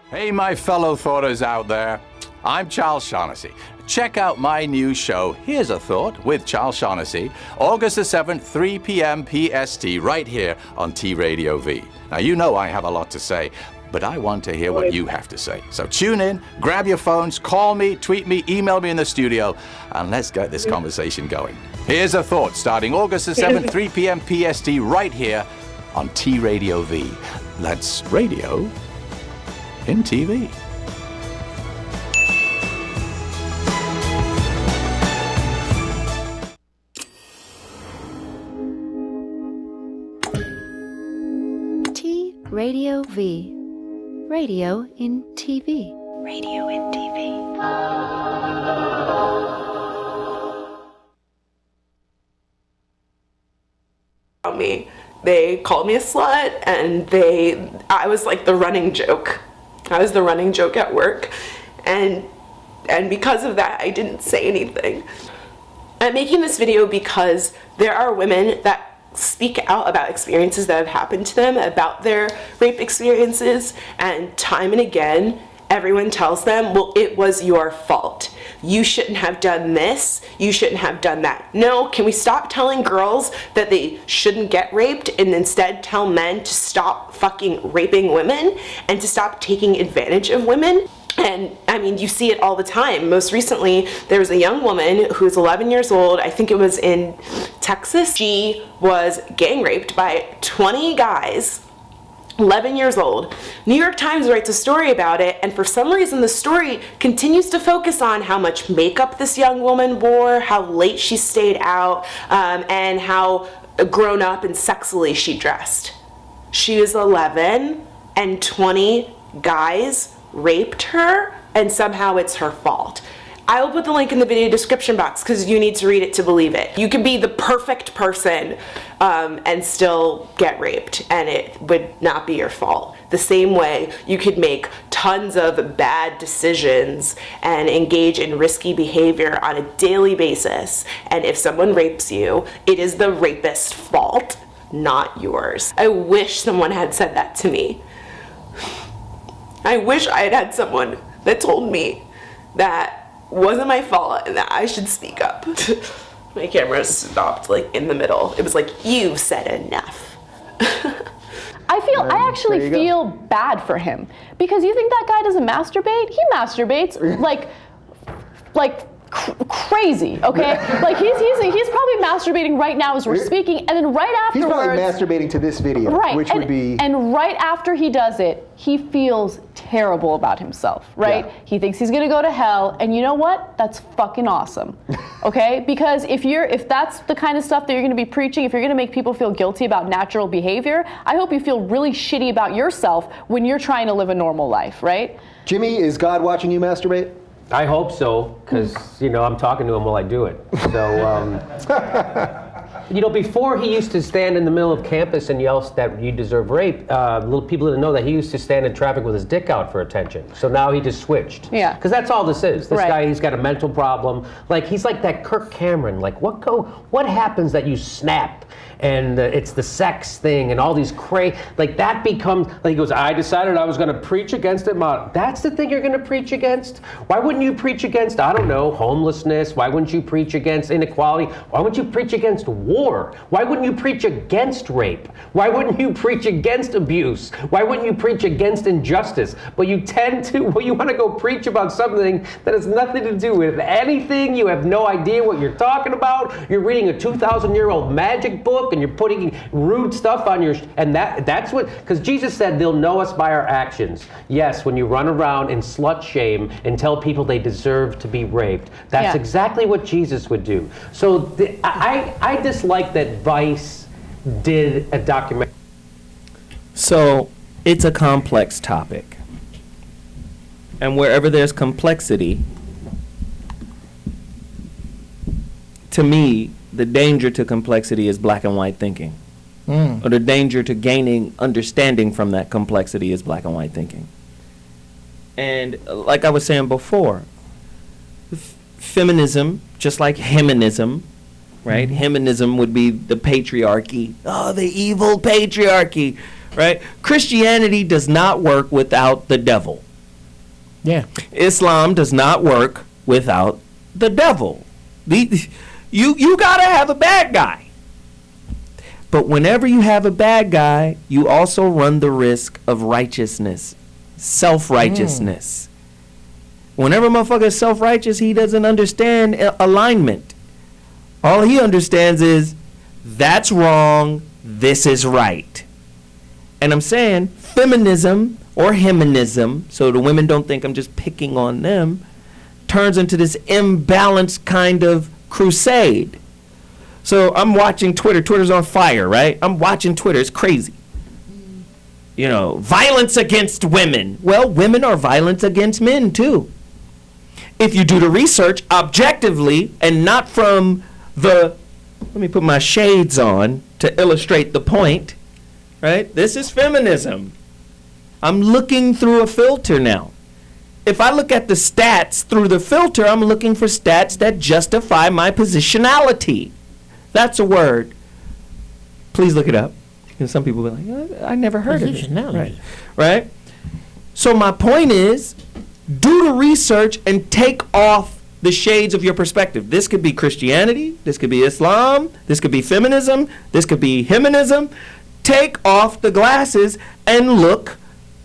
Hey, my fellow thoughters out there. I'm Charles Shaughnessy. Check out my new show, Here's a Thought, with Charles Shaughnessy, August the 7th, 3 p.m. PST, right here on T-Radio-V. Now, you know I have a lot to say, but I want to hear what you have to say. So tune in, grab your phones, call me, tweet me, email me in the studio, and let's get this conversation going. Here's a Thought, starting August the 7th, 3 p.m. PST, right here on T-Radio-V. That's radio in TV. T-Radio-V. Radio in TV. Radio in TV. Me. They called me a slut, and I was like the running joke. I was the running joke at work, and because of that, I didn't say anything. I'm making this video because there are women that speak out about experiences that have happened to them, about their rape experiences, and time and again, everyone tells them, well, it was your fault. You shouldn't have done this. You shouldn't have done that. No, can we stop telling girls that they shouldn't get raped and instead tell men to stop fucking raping women and to stop taking advantage of women? And I mean, you see it all the time. Most recently, there was a young woman who's 11 years old. I think it was in Texas. She was gang raped by 20 guys. 11 years old. New York Times writes a story about it, and for some reason the story continues to focus on how much makeup this young woman wore, how late she stayed out, and how grown up and sexily she dressed. She was 11 and 20 guys raped her, and somehow it's her fault. I will put the link in the video description box because you need to read it to believe it. You can be the perfect person and still get raped, and it would not be your fault. The same way you could make tons of bad decisions and engage in risky behavior on a daily basis, and if someone rapes you, it is the rapist's fault, not yours. I wish someone had said that to me. I wish I had had someone that told me that wasn't my fault and that I should speak up. My camera stopped like in the middle. It was like, you said enough. I actually feel bad for him because you think that guy doesn't masturbate? He masturbates like crazy, okay? Like he's probably masturbating right now as we're speaking, and then right afterwards, he's probably masturbating to this video, right? Which would be. And right after he does it, he feels terrible about himself, right? Yeah. He thinks he's gonna go to hell, and you know what? That's fucking awesome, okay? Because if that's the kind of stuff that you're gonna be preaching, if you're gonna make people feel guilty about natural behavior, I hope you feel really shitty about yourself when you're trying to live a normal life, right? Jimmy, is God watching you masturbate? I hope so, because, I'm talking to him while I do it. So, before he used to stand in the middle of campus and yell that you deserve rape, little people didn't know that he used to stand in traffic with his dick out for attention. So now he just switched. Yeah. Because that's all this is. This Right. guy, he's got a mental problem. Like, he's like that Kirk Cameron. Like, what happens that you snap? And it's the sex thing and all these like that becomes, like he goes, I decided I was going to preach against it. That's the thing you're going to preach against? Why wouldn't you preach against, I don't know, homelessness? Why wouldn't you preach against inequality? Why wouldn't you preach against war? Why wouldn't you preach against rape? Why wouldn't you preach against abuse? Why wouldn't you preach against injustice? But you you want to go preach about something that has nothing to do with anything. You have no idea what you're talking about. You're reading a 2,000-year-old magic book, and you're putting rude stuff on and that's what, because Jesus said they'll know us by our actions. Yes, when you run around and slut shame and tell people they deserve to be raped, that's exactly what Jesus would do. So I dislike that Vice did a documentary. So it's a complex topic. And wherever there's complexity, to me, the danger to complexity is black and white thinking. Or the danger to gaining understanding from that complexity is black and white thinking. And like I was saying before, feminism, just like heminism, right? Heminism would be the patriarchy. Oh, the evil patriarchy, right? Christianity does not work without the devil. Yeah. Islam does not work without the devil. You gotta have a bad guy. But whenever you have a bad guy, you also run the risk of righteousness, self-righteousness. Whenever a motherfucker is self-righteous, he doesn't understand alignment. All he understands is, that's wrong, this is right. And I'm saying feminism or heminism, so the women don't think I'm just picking on them, turns into this imbalanced kind of crusade. So I'm watching Twitter. Twitter's on fire, right? I'm watching Twitter. It's crazy. You know, violence against women. Well, women are violence against men, too. If you do the research objectively and not from the, let me put my shades on to illustrate the point, right? This is feminism. I'm looking through a filter now. If I look at the stats through the filter, I'm looking for stats that justify my positionality. That's a word. Please look it up. And some people will be like, I never heard of it. Right? So my point is, do the research and take off the shades of your perspective. This could be Christianity. This could be Islam. This could be feminism. This could be heminism. Take off the glasses and look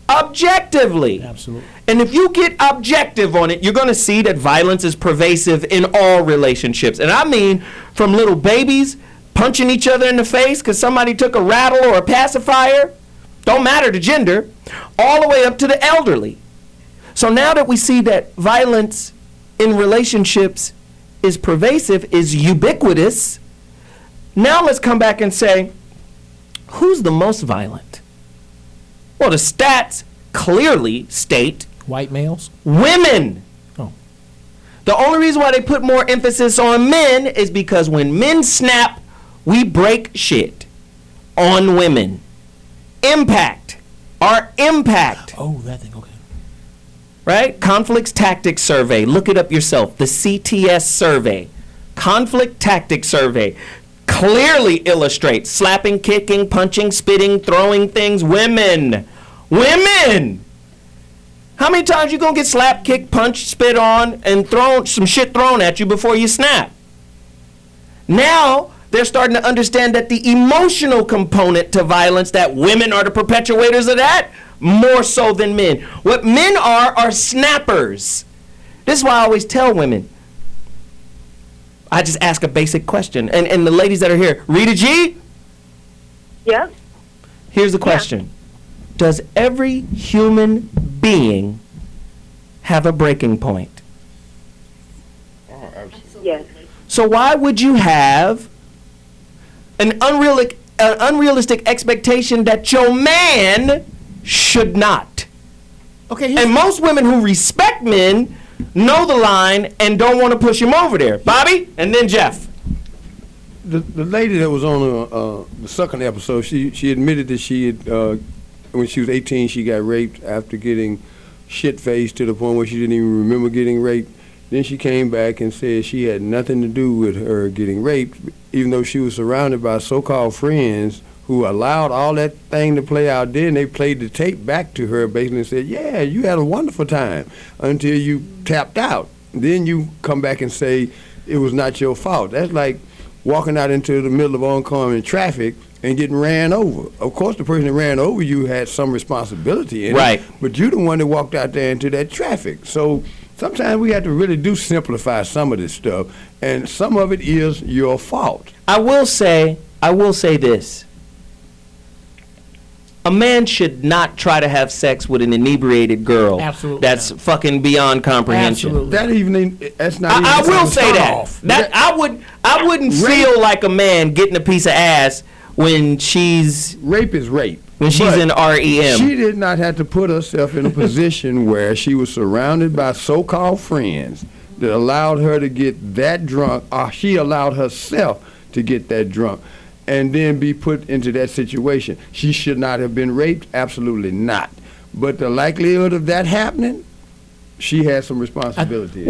objectively. Absolutely. And if you get objective on it, you're going to see that violence is pervasive in all relationships. And I mean from little babies punching each other in the face because somebody took a rattle or a pacifier, don't matter the gender, all the way up to the elderly. So now that we see that violence in relationships is pervasive, is ubiquitous, now let's come back and say, who's the most violent? Well, the stats clearly state white males, women. Oh. The only reason why they put more emphasis on men is because when men snap, we break shit on women. Impact. Our impact. Oh, that thing, okay. Right? Conflict Tactics Survey. Look it up yourself. The CTS survey. Conflict Tactics Survey clearly illustrates slapping, kicking, punching, spitting, throwing things. Women. Women. How many times you gonna get slapped, kicked, punched, spit on, and thrown some shit thrown at you before you snap? Now they're starting to understand that the emotional component to violence, that women are the perpetuators of that, more so than men. What men are snappers. This is why I always tell women, I just ask a basic question. And the ladies that are here, Rita G? Yeah. Here's the question. Does every human being have a breaking point? Yes. So why would you have an unrealistic expectation that your man should not? Okay. And most women who respect men know the line and don't want to push him over there. Bobby, and then Jeff. The lady that was on the second episode, she admitted that she had, when she was 18, she got raped after getting shit-faced to the point where she didn't even remember getting raped. Then she came back and said she had nothing to do with her getting raped, even though she was surrounded by so-called friends who allowed all that thing to play out there, and they played the tape back to her basically and said, yeah, you had a wonderful time until you tapped out. Then you come back and say it was not your fault. That's like walking out into the middle of oncoming traffic and getting ran over. Of course, the person that ran over you had some responsibility in it, but you're the one that walked out there into that traffic. So sometimes we have to really do simplify some of this stuff, and some of it is your fault. I will say this. A man should not try to have sex with an inebriated girl. Absolutely that's fucking beyond comprehension. Absolutely. That's not. I will say that. I wouldn't feel like a man getting a piece of ass when she's rape is rape. When she's in REM. She did not have to put herself in a position where she was surrounded by so-called friends that allowed her to get that drunk, or she allowed herself to get that drunk, and then be put into that situation. She should not have been raped, absolutely not. But the likelihood of that happening, she has some responsibility.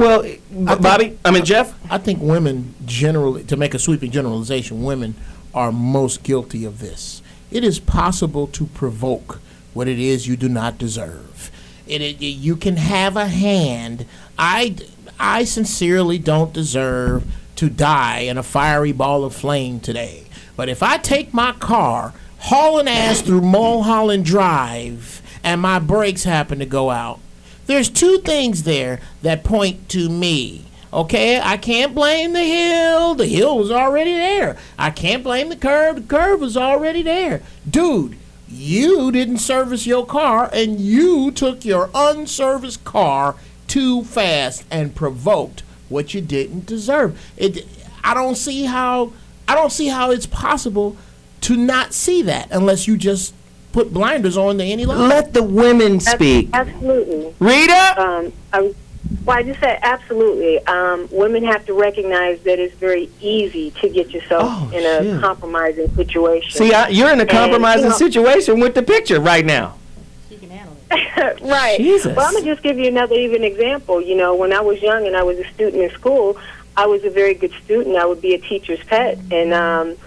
Jeff? I think women generally, to make a sweeping generalization, women are most guilty of this. It is possible to provoke what it is you do not deserve. You can have a hand. I sincerely don't deserve to die in a fiery ball of flame today. But if I take my car, hauling ass through Mulholland Drive, and my brakes happen to go out, there's two things there that point to me. Okay, I can't blame the hill. The hill was already there. I can't blame the curb was already there. Dude, you didn't service your car, and you took your unserviced car too fast and provoked what you didn't deserve. I don't see how it's possible to not see that unless you just put blinders on to any line. Let the women speak. Absolutely. Rita? I just said absolutely. Women have to recognize that it's very easy to get yourself in a compromising situation. See, you're in a compromising situation with the picture right now. Right. Jesus. Well, I'm going to just give you another even example. You know, when I was young and I was a student in school, I was a very good student. I would be a teacher's pet. And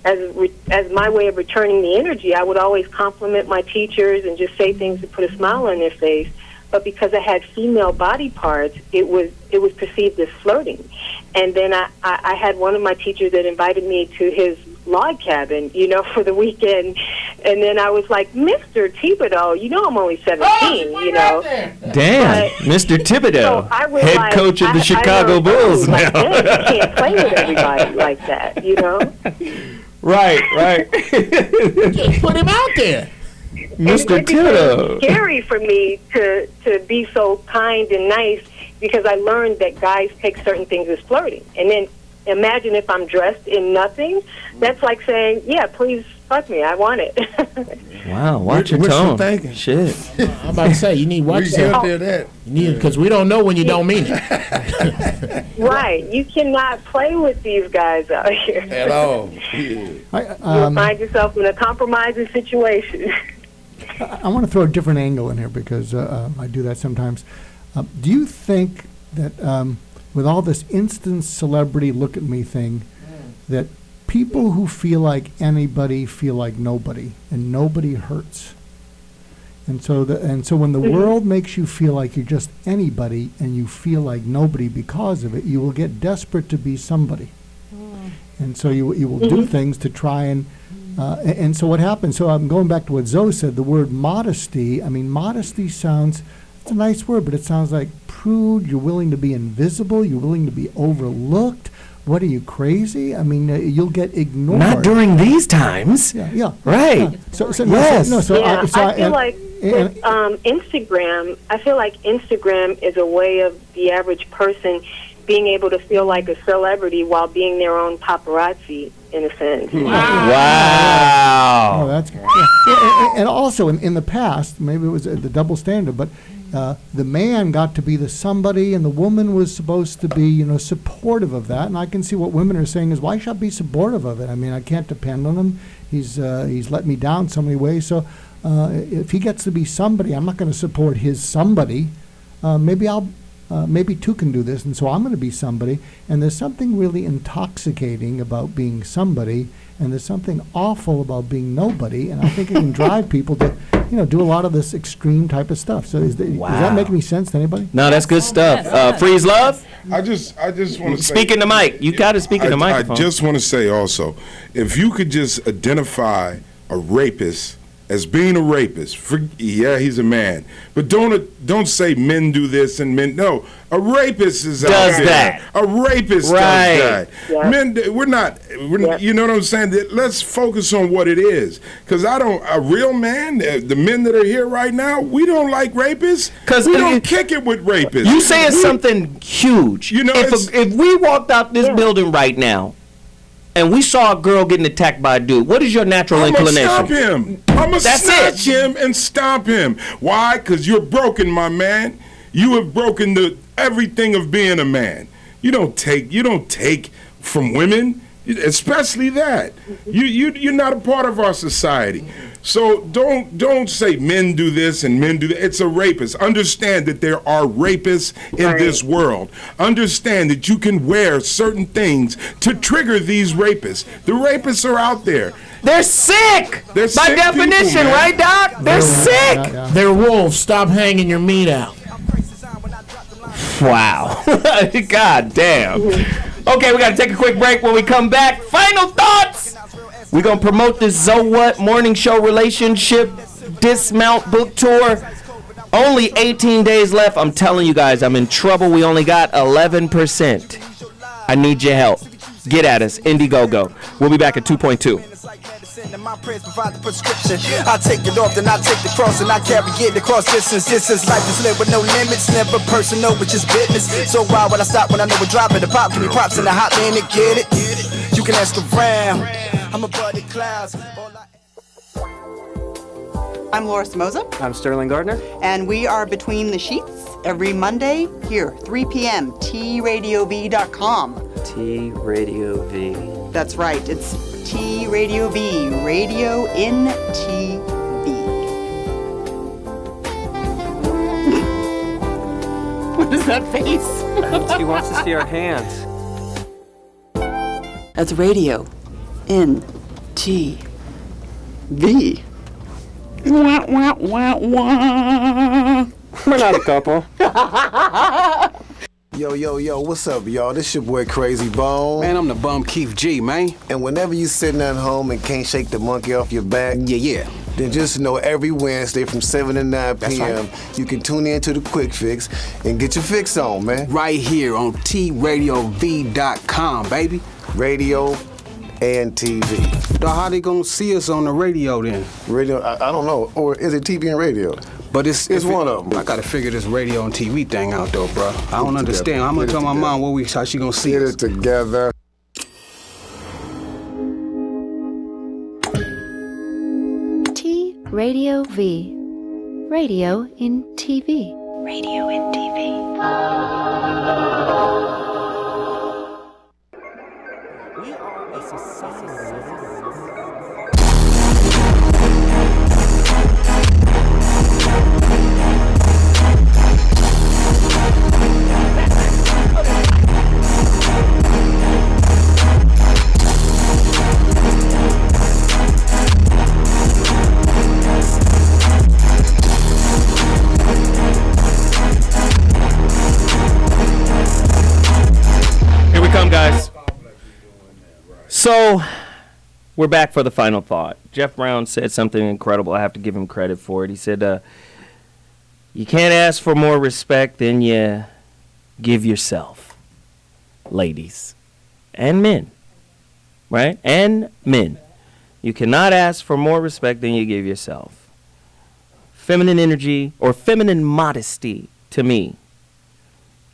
as my way of returning the energy, I would always compliment my teachers and just say things to put a smile on their face. But because I had female body parts, it was perceived as flirting. And then I had one of my teachers that invited me to his log cabin, you know, for the weekend. And then I was like, Mr. Thibodeau, you know I'm only 17, you know. Damn, Mr. Thibodeau, so head coach of the Chicago Bulls now. You can't play with everybody like that, you know. Right. Just put him out there. Mr. Thibodeau. It's scary for me to be so kind and nice because I learned that guys take certain things as flirting. And then imagine if I'm dressed in nothing. That's like saying, yeah, please fuck me. I want it. Wow, watch your tone. Shit. I'm about to say, you need to watch yourself. Because we don't know when you don't mean it. Right. You cannot play with these guys out here. At all. You'll find yourself in a compromising situation. I want to throw a different angle in here because I do that sometimes. Do you think that with all this instant celebrity look at me thing, that people who feel like anybody feel like nobody, and nobody hurts? And so when the world makes you feel like you're just anybody and you feel like nobody because of it, you will get desperate to be somebody. And so you will do things to try and so what happens, so I'm going back to what Zoe said, the word modesty. I mean, modesty sounds, it's a nice word, but it sounds like prude. You're willing to be invisible. You're willing to be overlooked. What are you, crazy? I mean, you'll get ignored. Not during these times. Yeah. Right. Yeah. So yes. I feel like with Instagram, Instagram is a way of the average person being able to feel like a celebrity while being their own paparazzi, in a sense. Wow. Oh, that's yeah. And also in the past, maybe it was the double standard, but the man got to be the somebody, and the woman was supposed to be, supportive of that. And I can see what women are saying is, why should I be supportive of it? I mean, I can't depend on him. He's let me down so many ways. So if he gets to be somebody, I'm not going to support his somebody. Maybe two can do this, and so I'm going to be somebody. And there's something really intoxicating about being somebody, and there's something awful about being nobody. And I think it can drive people to, do a lot of this extreme type of stuff. So does that make any sense to anybody? No, that's good stuff. Freeze Love? I just want to say. Speak in the mic. You got to speak in the microphone. I just want to say also, if you could just identify a rapist as being a rapist, he's a man, but don't say men do this and men. No, a rapist is out there. That. A rapist does that. Yeah. Men, we're not. You know what I'm saying? Let's focus on what it is, because a real man, the men that are here right now, we don't like rapists. Because we don't kick it with rapists. You saying something huge. If we walked out this building right now, and we saw a girl getting attacked by a dude, what is your natural inclination? I'm gonna stop him. I'm gonna snatch him and stomp him. Why? Because you're broken, my man. You have broken everything of being a man. You don't take from women, especially that. You're not a part of our society. So don't say men do this and men do that. It's a rapist. Understand that there are rapists in this world. Understand that you can wear certain things to trigger these rapists. The rapists are out there. They're sick. They're by sick definition, people, man. right, Doc? They're sick. They're wolves. Stop hanging your meat out. Wow. God damn. Okay, we got to take a quick break. When we come back, final thoughts. We're going to promote this So What morning show relationship dismount book tour. Only 18 days left. I'm telling you guys, I'm in trouble. We only got 11%. I need your help. Get at us. Indiegogo. We'll be back at 2.2. My prayers provide the prescription. I take it off, then I take the cross, and I carry it across distance. This is life is lived with no limits, never personal, which is business. So why would I stop when I know we're dropping the pop? Give me props and the hot man to get it. You can ask around. I'm a buddy clouds. I'm Laura Samoza. I'm Sterling Gardner. And we are Between the Sheets every Monday here, 3 p.m., TRadioV.com. T-Radio-V. That's right, it's T-Radio-V, Radio in TV. What is that face? She wants to see our hands. That's Radio in TV. Wah, wah, wah, wah. We're not a couple. Yo, what's up, y'all? This your boy Crazy Bone. Man, I'm the bum Keith G, man. And whenever you sitting at home and can't shake the monkey off your back, then just know every Wednesday from 7 to 9 p.m. you can tune in to the Quick Fix and get your fix on, man. Right here on TRadioV.com, baby. Radio and TV. So how they gonna see us on the radio then? Radio, I don't know. Or is it TV and radio? But it's one of them. I gotta figure this radio and TV thing out though, bro. I don't understand. I'm gonna tell my mom how she gonna see us. Get it together. Radio V. Radio in TV. Radio in TV. We are a society. Guys, so we're back for the final thought. Jeff Brown said something incredible. I have to give him credit for it. He said, you can't ask for more respect than you give yourself, ladies and men, right? And men. You cannot ask for more respect than you give yourself. Feminine energy or feminine modesty, to me,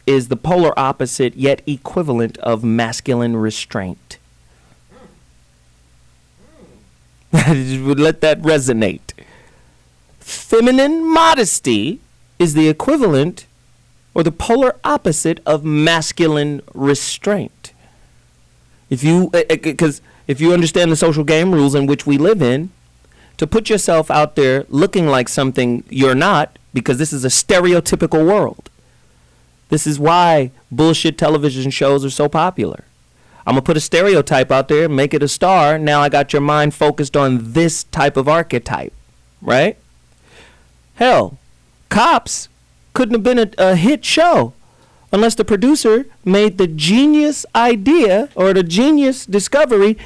is the polar opposite yet equivalent of masculine restraint. Let that resonate. Feminine modesty is the equivalent or the polar opposite of masculine restraint. If you understand the social game rules in which we live in, to put yourself out there looking like something you're not, because this is a stereotypical world. This is why bullshit television shows are so popular. I'm going to put a stereotype out there, make it a star. Now I got your mind focused on this type of archetype, right? Hell, Cops couldn't have been a hit show unless the producer made the genius idea or the genius discovery.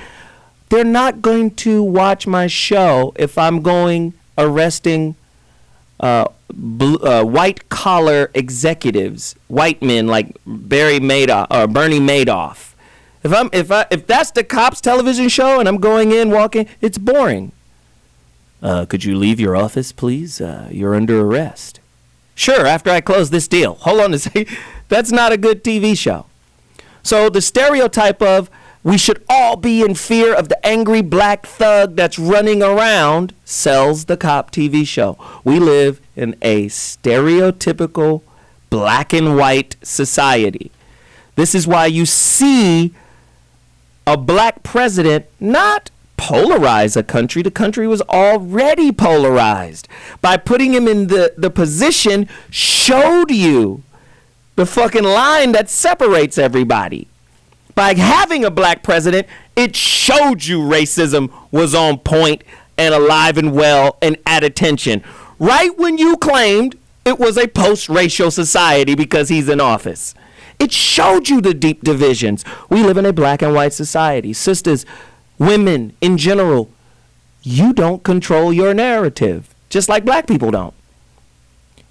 They're not going to watch my show if I'm going arresting white collar executives, white men like Bernie Madoff. If that's the Cops television show and I'm going in walking, it's boring. Could you leave your office, please? You're under arrest. Sure, after I close this deal. Hold on a second. That's not a good TV show. So the stereotype of We should all be in fear of the angry black thug that's running around, sells the cop TV show. We live in a stereotypical black and white society. This is why you see a black president not polarize a country. The country was already polarized. By putting him in the position, showed you the fucking line that separates everybody. By having a black president, it showed you racism was on point and alive and well and at attention. Right when you claimed it was a post-racial society because he's in office. It showed you the deep divisions. We live in a black and white society. Sisters, women in general, you don't control your narrative, just like black people don't.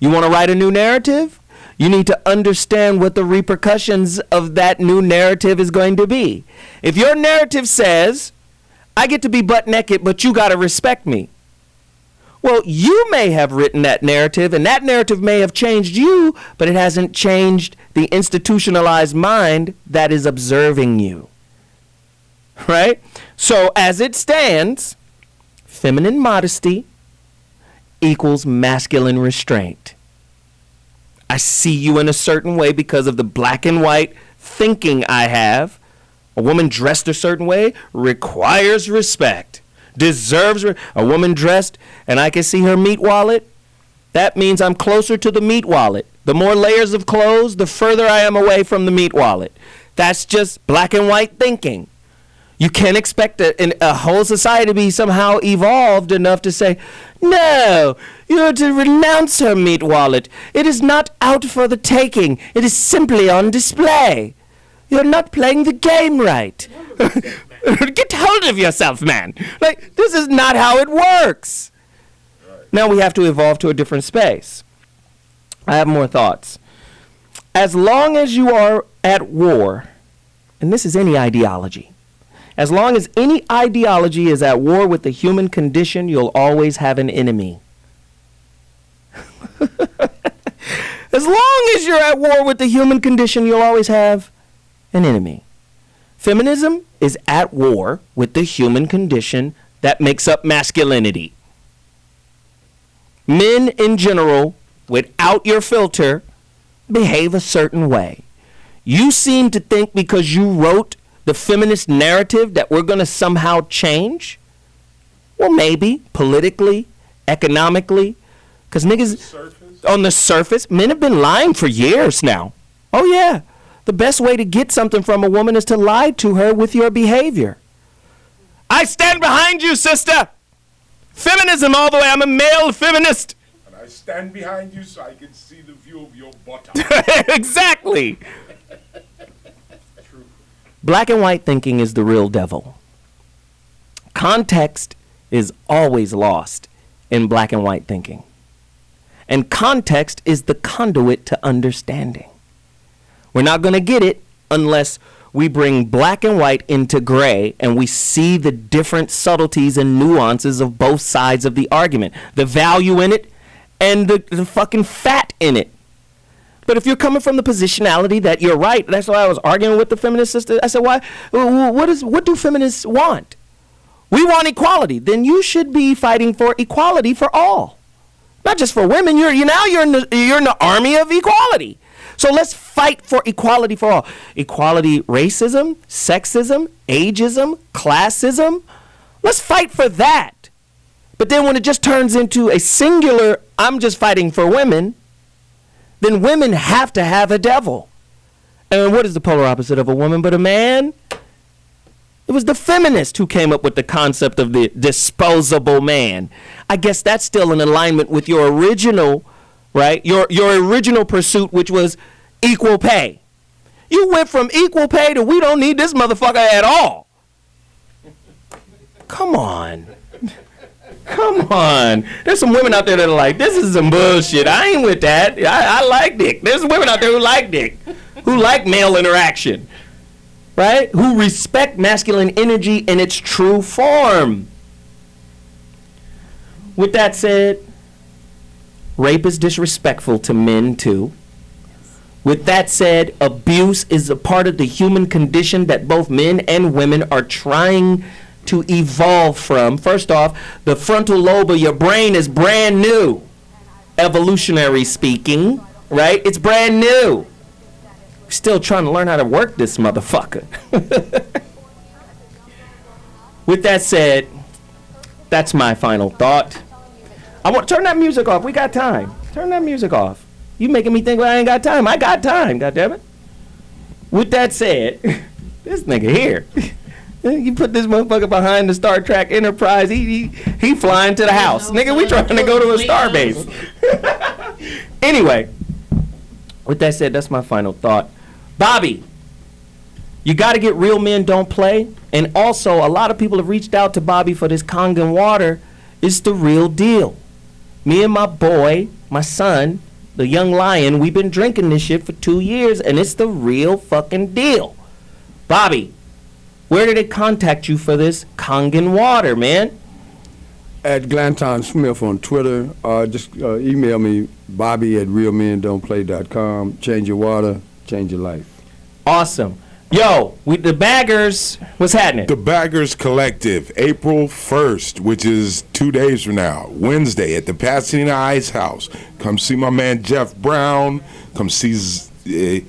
You want to write a new narrative? You need to understand what the repercussions of that new narrative is going to be. If your narrative says, I get to be butt naked, but you got to respect me. Well, you may have written that narrative, and that narrative may have changed you, but it hasn't changed the institutionalized mind that is observing you. Right? So as it stands, feminine modesty equals masculine restraint. I see you in a certain way because of the black and white thinking I have. A woman dressed a certain way requires respect, deserves a woman dressed and I can see her meat wallet. That means I'm closer to the meat wallet. The more layers of clothes, the further I am away from the meat wallet. That's just black and white thinking. You can't expect a whole society to be somehow evolved enough to say, no, you're to renounce her meat wallet. It is not out for the taking. It is simply on display. You're not playing the game right. Get hold of yourself, man. Like, this is not how it works. Now we have to evolve to a different space. I have more thoughts. As long as you are at war, and this is any ideology, as long as any ideology is at war with the human condition, you'll always have an enemy. As long as you're at war with the human condition, you'll always have an enemy. Feminism is at war with the human condition that makes up masculinity. Men in general, without your filter, behave a certain way. You seem to think because you wrote the feminist narrative that we're going to somehow change? Well, maybe politically, economically, because niggas on the surface, men have been lying for years now. Oh yeah, the best way to get something from a woman is to lie to her with your behavior. I stand behind you, sister. Feminism all the way. I'm a male feminist. And I stand behind you so I can see the view of your bottom. Exactly. Black and white thinking is the real devil. Context is always lost in black and white thinking. And context is the conduit to understanding. We're not going to get it unless we bring black and white into gray and we see the different subtleties and nuances of both sides of the argument, the value in it and the fucking fat in it. But if you're coming from the positionality that you're right, that's why I was arguing with the feminist sister. I said, why? What do feminists want? We want equality. Then you should be fighting for equality for all, not just for women. You're in the army of equality. So let's fight for equality for all. Equality, racism, sexism, ageism, classism. Let's fight for that. But then when it just turns into a singular, I'm just fighting for women, then women have to have a devil. And what is the polar opposite of a woman but a man? It was the feminist who came up with the concept of the disposable man. I guess that's still in alignment with your original, right? Your original pursuit, which was equal pay. You went from equal pay to we don't need this motherfucker at all. Come on. Come on. There's some women out there that are like, this is some bullshit. I ain't with that. I like dick. There's women out there who like dick, who like male interaction, right? Who respect masculine energy in its true form. With that said, rape is disrespectful to men too. With that said, abuse is a part of the human condition that both men and women are trying to evolve from. First off, the frontal lobe of your brain is brand new, evolutionary speaking, right? It's brand new. Still trying to learn how to work this motherfucker. With that said, that's my final thought. I want to turn that music off. We got time. Turn that music off. You making me think, well, I ain't got time. I got time, goddammit. With that said, this nigga here. You put this motherfucker behind the Star Trek Enterprise. He flying to the house. Nigga, we trying to go to a star base. Anyway, with that said, that's my final thought. Bobby, you got to get Real Men Don't Play. And also, a lot of people have reached out to Bobby for this Kangen water. It's the real deal. Me and my boy, my son, the young lion, we've been drinking this shit for 2 years, and it's the real fucking deal. Bobby, where did they contact you for this Kangen water, man? At Glanton Smith on Twitter, just email me, bobby@realmendon'tplay.com. Change your water, change your life. Awesome. Yo, the Baggers, what's happening? The Baggers Collective, April 1st, which is 2 days from now, Wednesday, at the Pasadena Ice House. Come see my man Jeff Brown. Come see,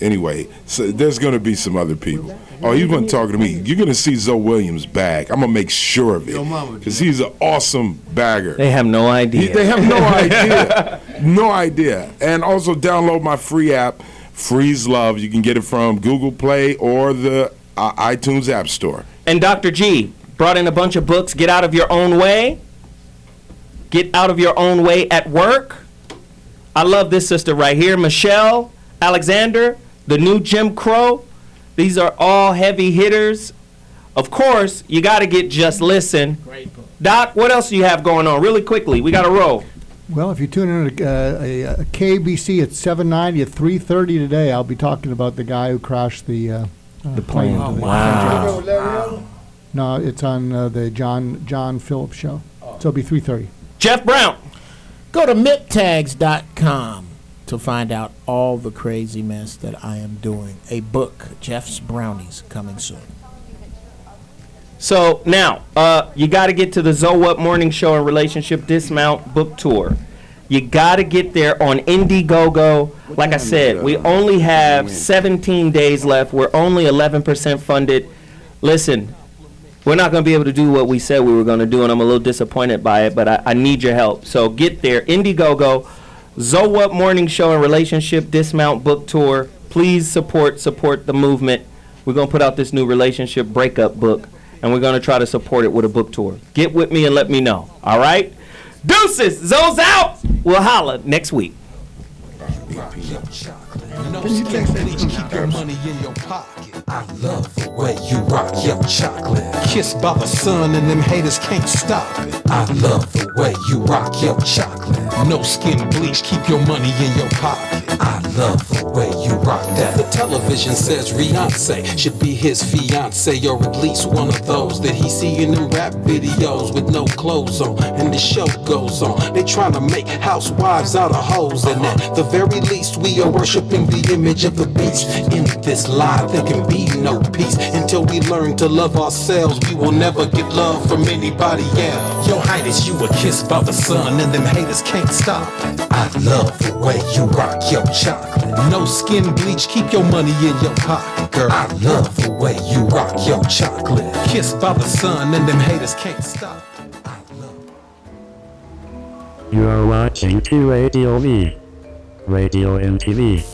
anyway, so there's going to be some other people. Oh, he's been talking to me. You're going to see Zoe Williams' bag. I'm going to make sure of it, because he's an awesome bagger. They have no idea. They have no idea. No idea. And also download my free app, Freeze Love. You can get it from Google Play or the iTunes App Store. And Dr. G brought in a bunch of books. Get Out of Your Own Way. Get Out of Your Own Way at Work. I love this sister right here, Michelle Alexander, The New Jim Crow. These are all heavy hitters. Of course, you got to get Just Listen. Great book. Doc, what else do you have going on? Really quickly, we got to roll. Well, if you tune in to KBC at 7:90 at 3:30 today, I'll be talking about the guy who crashed the plane. Oh, wow. No, it's on the John Phillips show. So it'll be 3:30. Jeff Brown. Go to miptags.com to find out all the crazy mess that I am doing. A book, Jeff's Brownies, coming soon. So now, you got to get to the Zoe Up Morning Show and Relationship Dismount book tour. You got to get there on Indiegogo. Like I said, we only have 17 days left. We're only 11% funded. Listen, we're not going to be able to do what we said we were going to do, and I'm a little disappointed by it, but I need your help. So get there, Indiegogo, Zoe Up Morning Show and Relationship Dismount book tour. Please support the movement. We're going to put out this new relationship breakup book, and we're going to try to support it with a book tour. Get with me and let me know. All right? Deuces. Zoe's out. We'll holla next week. No skin bleach, keep your money in your pocket. I love the way you rock your chocolate. Kissed by the sun and them haters can't stop it. I love the way you rock your chocolate. No skin bleach, keep your money in your pocket. I love the way you rock that. The television says Beyonce should be his fiance, or at least one of those that he see in them rap videos with no clothes on. And the show goes on. They trying to make housewives out of hoes, and at the very least we are worshiping the image of the beast. In this lie there can be no peace until we learn to love ourselves. We will never get love from anybody else. Your Highness, you were kissed by the sun and them haters can't stop it. I love the way you rock your chocolate. No skin bleach, keep your money in your pocket, girl. I love the way you rock your chocolate. Kissed by the sun and them haters can't stop it. You are watching T Radio V. Radio and TV.